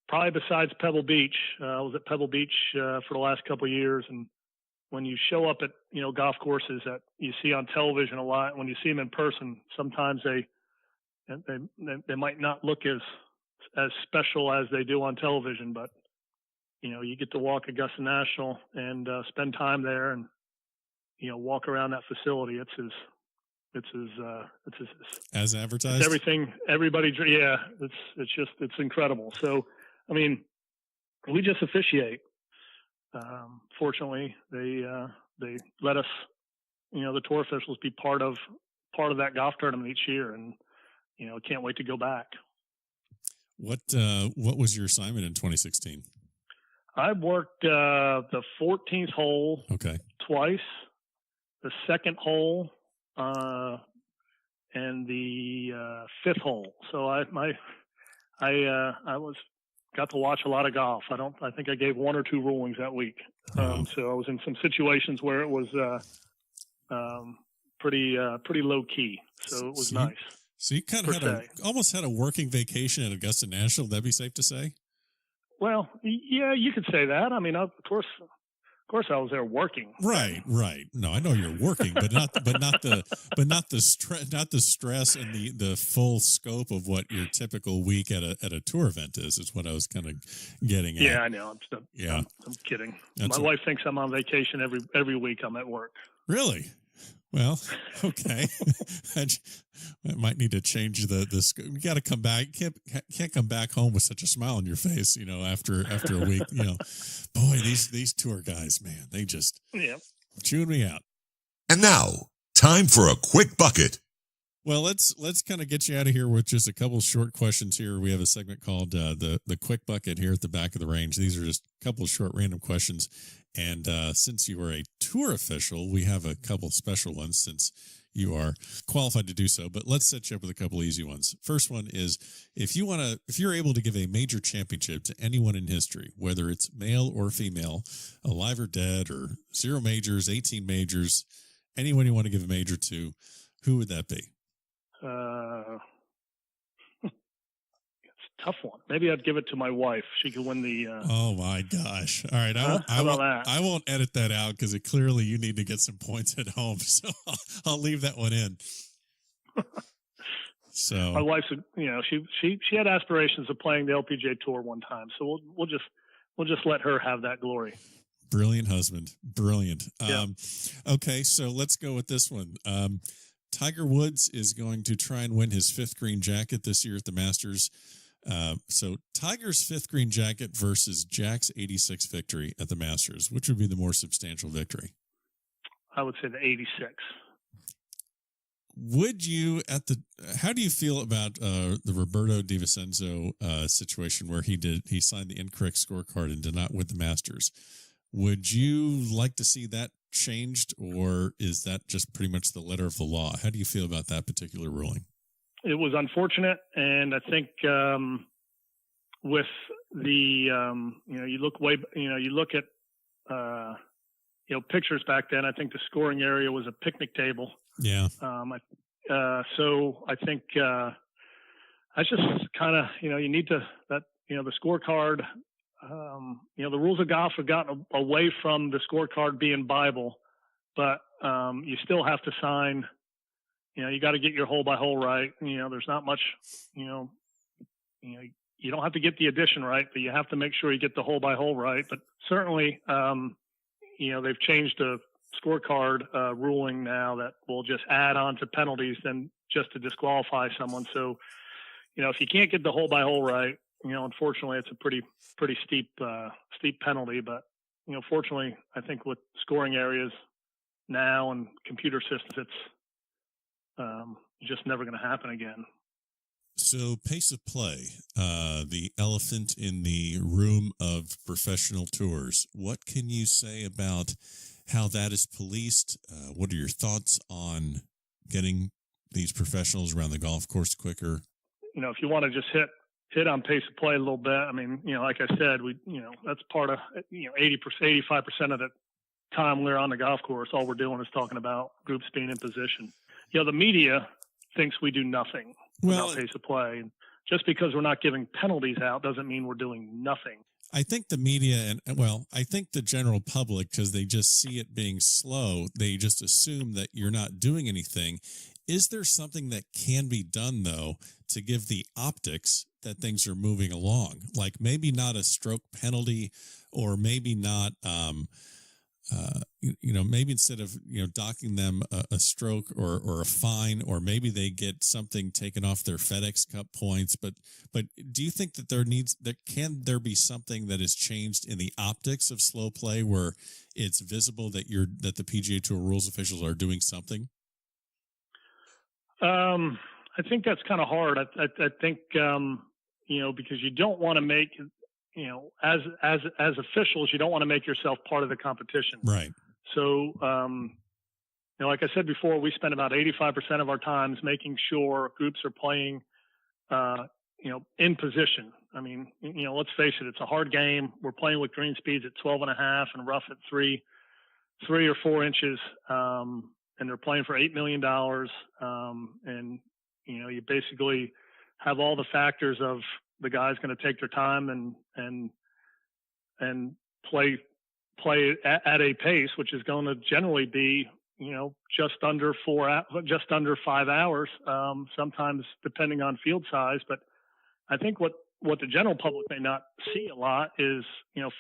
probably besides Pebble Beach, I was at Pebble Beach for the last couple of years, and when you show up at golf courses that you see on television a lot, when you see them in person, sometimes they might not look as special as they do on television, but you get to walk Augusta National and spend time there, and walk around that facility. It's as advertised. It's everything. Everybody, yeah. It's incredible. So, I mean, we just officiate. Fortunately, they let us, the tour officials, be part of that golf tournament each year, and can't wait to go back. What was your assignment in 2016? I worked the 14th hole twice, the second hole, and the 5th hole. So I got to watch a lot of golf. I think I gave 1 or 2 rulings that week. So I was in some situations where it was pretty low key. So it was nice. So you kind of almost had a working vacation at Augusta National. That'd be safe to say? Well, yeah, you could say that. I mean, of course I was there working. Right. No, I know you're working, but not the stress and the full scope of what your typical week at a tour event is what I was kind of getting at. Yeah, I know. I'm kidding. My wife thinks I'm on vacation every week. I'm at work. Really? Well, okay. I might need to change the scope. You got to come back. Can't come back home with such a smile on your face, after a week. Boy, these tour guys, man, they just chewing me out. And now, time for a quick bucket. Well, let's kind of get you out of here with just a couple short questions here. We have a segment called the quick bucket here at the back of the range. These are just a couple of short random questions. And since you are a tour official, we have a couple special ones since you are qualified to do so. But let's set you up with a couple easy ones. First one is if you're able to give a major championship to anyone in history, whether it's male or female, alive or dead, or 0 majors, 18 majors, anyone you want to give a major to, who would that be? It's a tough one. Maybe I'd give it to my wife. She could win the. Oh my gosh! All right, I won't edit that out because clearly you need to get some points at home. So I'll leave that one in. So my wife's, she had aspirations of playing the LPGA Tour one time. So we'll just let her have that glory. Brilliant husband, brilliant. Yeah. Okay, so let's go with this one. Tiger Woods is going to try and win his 5th green jacket this year at the Masters. So Tiger's 5th green jacket versus Jack's 86th victory at the Masters. Which would be the more substantial victory? I would say the 86. Would you how do you feel about the Roberto Dachisen situation where he signed the incorrect scorecard and did not win the Masters? Would you like to see that changed, or is that just pretty much the letter of the law? How do you feel about that particular ruling? It was unfortunate, and I think with the you look at pictures back then. I think the scoring area was a picnic table. Yeah. So I think I just kind of you need to the scorecard. The rules of golf have gotten away from the scorecard being Bible, but you still have to sign. You got to get your hole by hole right. There's not much. You don't have to get the addition right, but you have to make sure you get the hole by hole right. But certainly, they've changed the scorecard ruling now that will just add on to penalties than just to disqualify someone. So, if you can't get the hole by hole right, unfortunately, it's a pretty steep penalty. But fortunately, I think with scoring areas now and computer systems, it's just never going to happen again. So pace of play, the elephant in the room of professional tours. What can you say about how that is policed? What are your thoughts on getting these professionals around the golf course quicker? If you want to just hit on pace of play a little bit, I mean, like I said, that's part of, 80%, 85% of the time we're on the golf course, all we're doing is talking about groups being in position. The media thinks we do nothing about pace of play. And just because we're not giving penalties out doesn't mean we're doing nothing. I think the media I think the general public, because they just see it being slow, they just assume that you're not doing anything. Is there something that can be done, though, to give the optics that things are moving along? Like maybe not a stroke penalty, or maybe not, maybe instead of, docking them a stroke or a fine, or maybe they get something taken off their FedEx Cup points. But do you think that can there be something that is changed in the optics of slow play where it's visible that the PGA Tour Rules officials are doing something? I think that's kind of hard. I think, because you don't want to make, as officials, you don't want to make yourself part of the competition. Right. So, like I said before, we spend about 85% of our times making sure groups are playing, in position. I mean, let's face it, it's a hard game. We're playing with green speeds at 12.5 and rough at 3 or 4 inches. And they're playing for $8 million. And, you basically have all the factors of the guy's going to take their time and play at a pace, which is going to generally be, just under 5 hours, sometimes depending on field size. But I think what the general public may not see a lot is,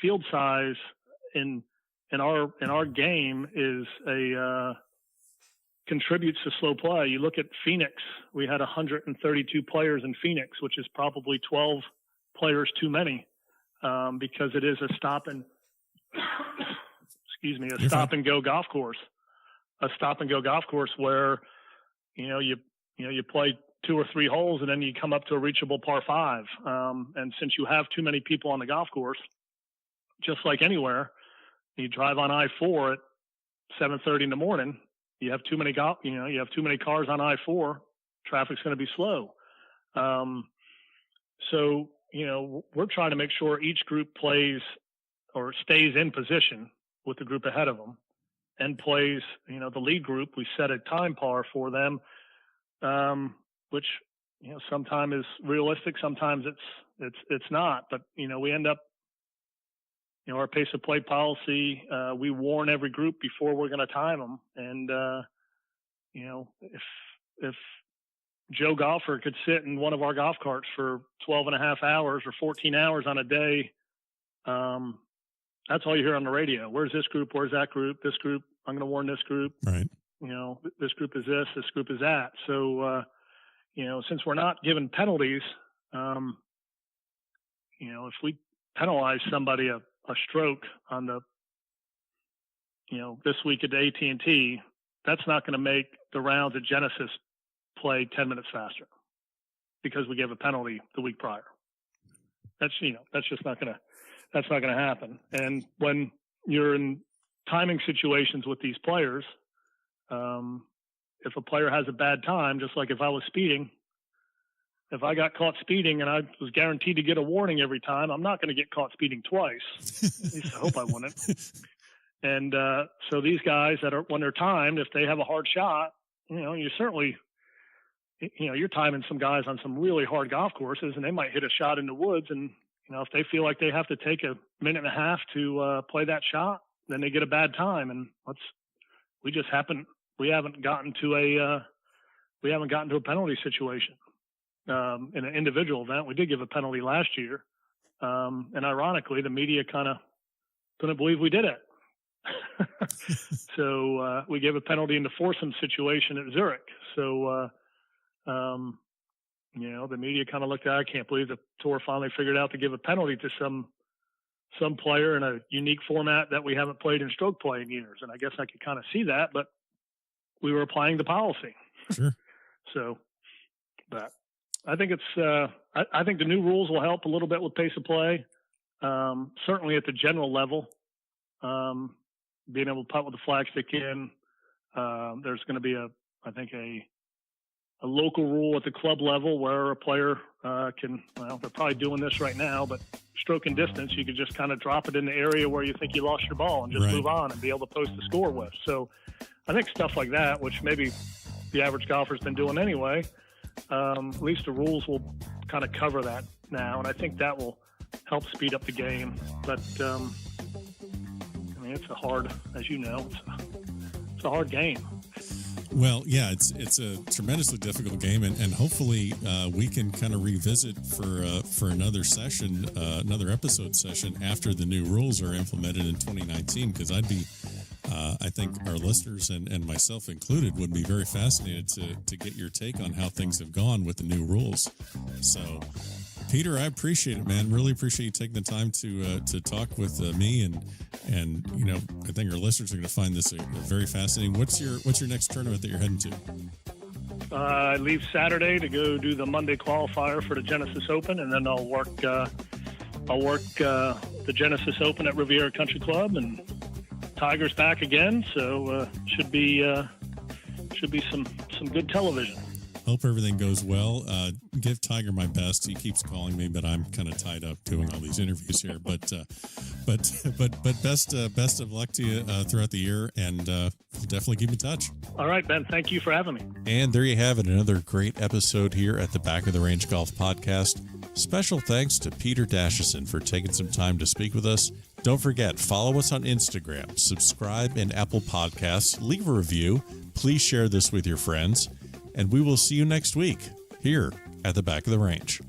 field size in our game is contributes to slow play. You look at Phoenix, we had 132 players in Phoenix, which is probably 12 players too many, because it is a stop and go golf course. A stop and go golf course where, you play 2 or 3 holes and then you come up to a reachable par 5. And since you have too many people on the golf course, just like anywhere, you drive on I-4 at 7:30 in the morning, you have too many cars on I-4, traffic's going to be slow. So, we're trying to make sure each group plays or stays in position with the group ahead of them and plays, the lead group. We set a time par for them, which, sometimes is realistic. Sometimes it's not, but, we end up, our pace of play policy, we warn every group before we're going to time them. And, if Joe Golfer could sit in one of our golf carts for 12.5 hours or 14 hours on a day, that's all you hear on the radio. Where's this group? Where's that group? This group, I'm going to warn this group. Right. This group is this group is that. So, since we're not given penalties, if we penalize somebody a stroke on the, this week at AT&T, that's not going to make the rounds at Genesis play 10 minutes faster because we gave a penalty the week prior. That's just not going to happen. And when you're in timing situations with these players, if a player has a bad time, just like if I was speeding, if I got caught speeding and I was guaranteed to get a warning every time, I'm not going to get caught speeding twice. At least I hope I wouldn't. And so these guys when they're timed, if they have a hard shot, you certainly, you're timing some guys on some really hard golf courses and they might hit a shot in the woods. And, if they feel like they have to take a minute and a half to play that shot, then they get a bad time. And we haven't gotten to a penalty situation. In an individual event, we did give a penalty last year. And ironically, the media kind of couldn't believe we did it. So we gave a penalty in the foursome situation at Zurich. So, the media kind of looked at it. I can't believe the tour finally figured out to give a penalty to some player in a unique format that we haven't played in stroke play in years. And I guess I could kind of see that, but we were applying the policy. Sure. So, but I think it's. I think the new rules will help a little bit with pace of play. Certainly at the general level, being able to putt with the flagstick in. There's going to be I think a local rule at the club level where a player can. Well, they're probably doing this right now, but stroke and distance, you could just kind of drop it in the area where you think you lost your ball and just right. move on and be able to post the score with. So I think stuff like that, which maybe the average golfer's been doing anyway. At least the rules will kind of cover that now, and I think that will help speed up the game. But I mean, it's a hard, as you know, it's a hard game. Well, yeah, it's a tremendously difficult game, and hopefully we can kind of revisit for another session, another episode session after the new rules are implemented in 2019, because I think our listeners and myself included would be very fascinated to get your take on how things have gone with the new rules. So, Peter, I appreciate it, man. Really appreciate you taking the time to talk with me, and you know, I think our listeners are going to find this very fascinating. What's your next tournament that you're heading to? I leave Saturday to go do the Monday qualifier for the Genesis Open, and then I'll work the Genesis Open at Riviera Country Club, and Tiger's back again, so should be some good television. Hope everything goes well. Give Tiger my best. He keeps calling me, but I'm kind of tied up doing all these interviews here. But best of luck to you throughout the year, and we'll definitely keep in touch. All right, Ben. Thank you for having me. And there you have it, another great episode here at the Back of the Range Golf Podcast. Special thanks to Peter Dachisen for taking some time to speak with us. Don't forget, follow us on Instagram, subscribe in Apple Podcasts, leave a review. Please share this with your friends. And we will see you next week here at the Back of the Range.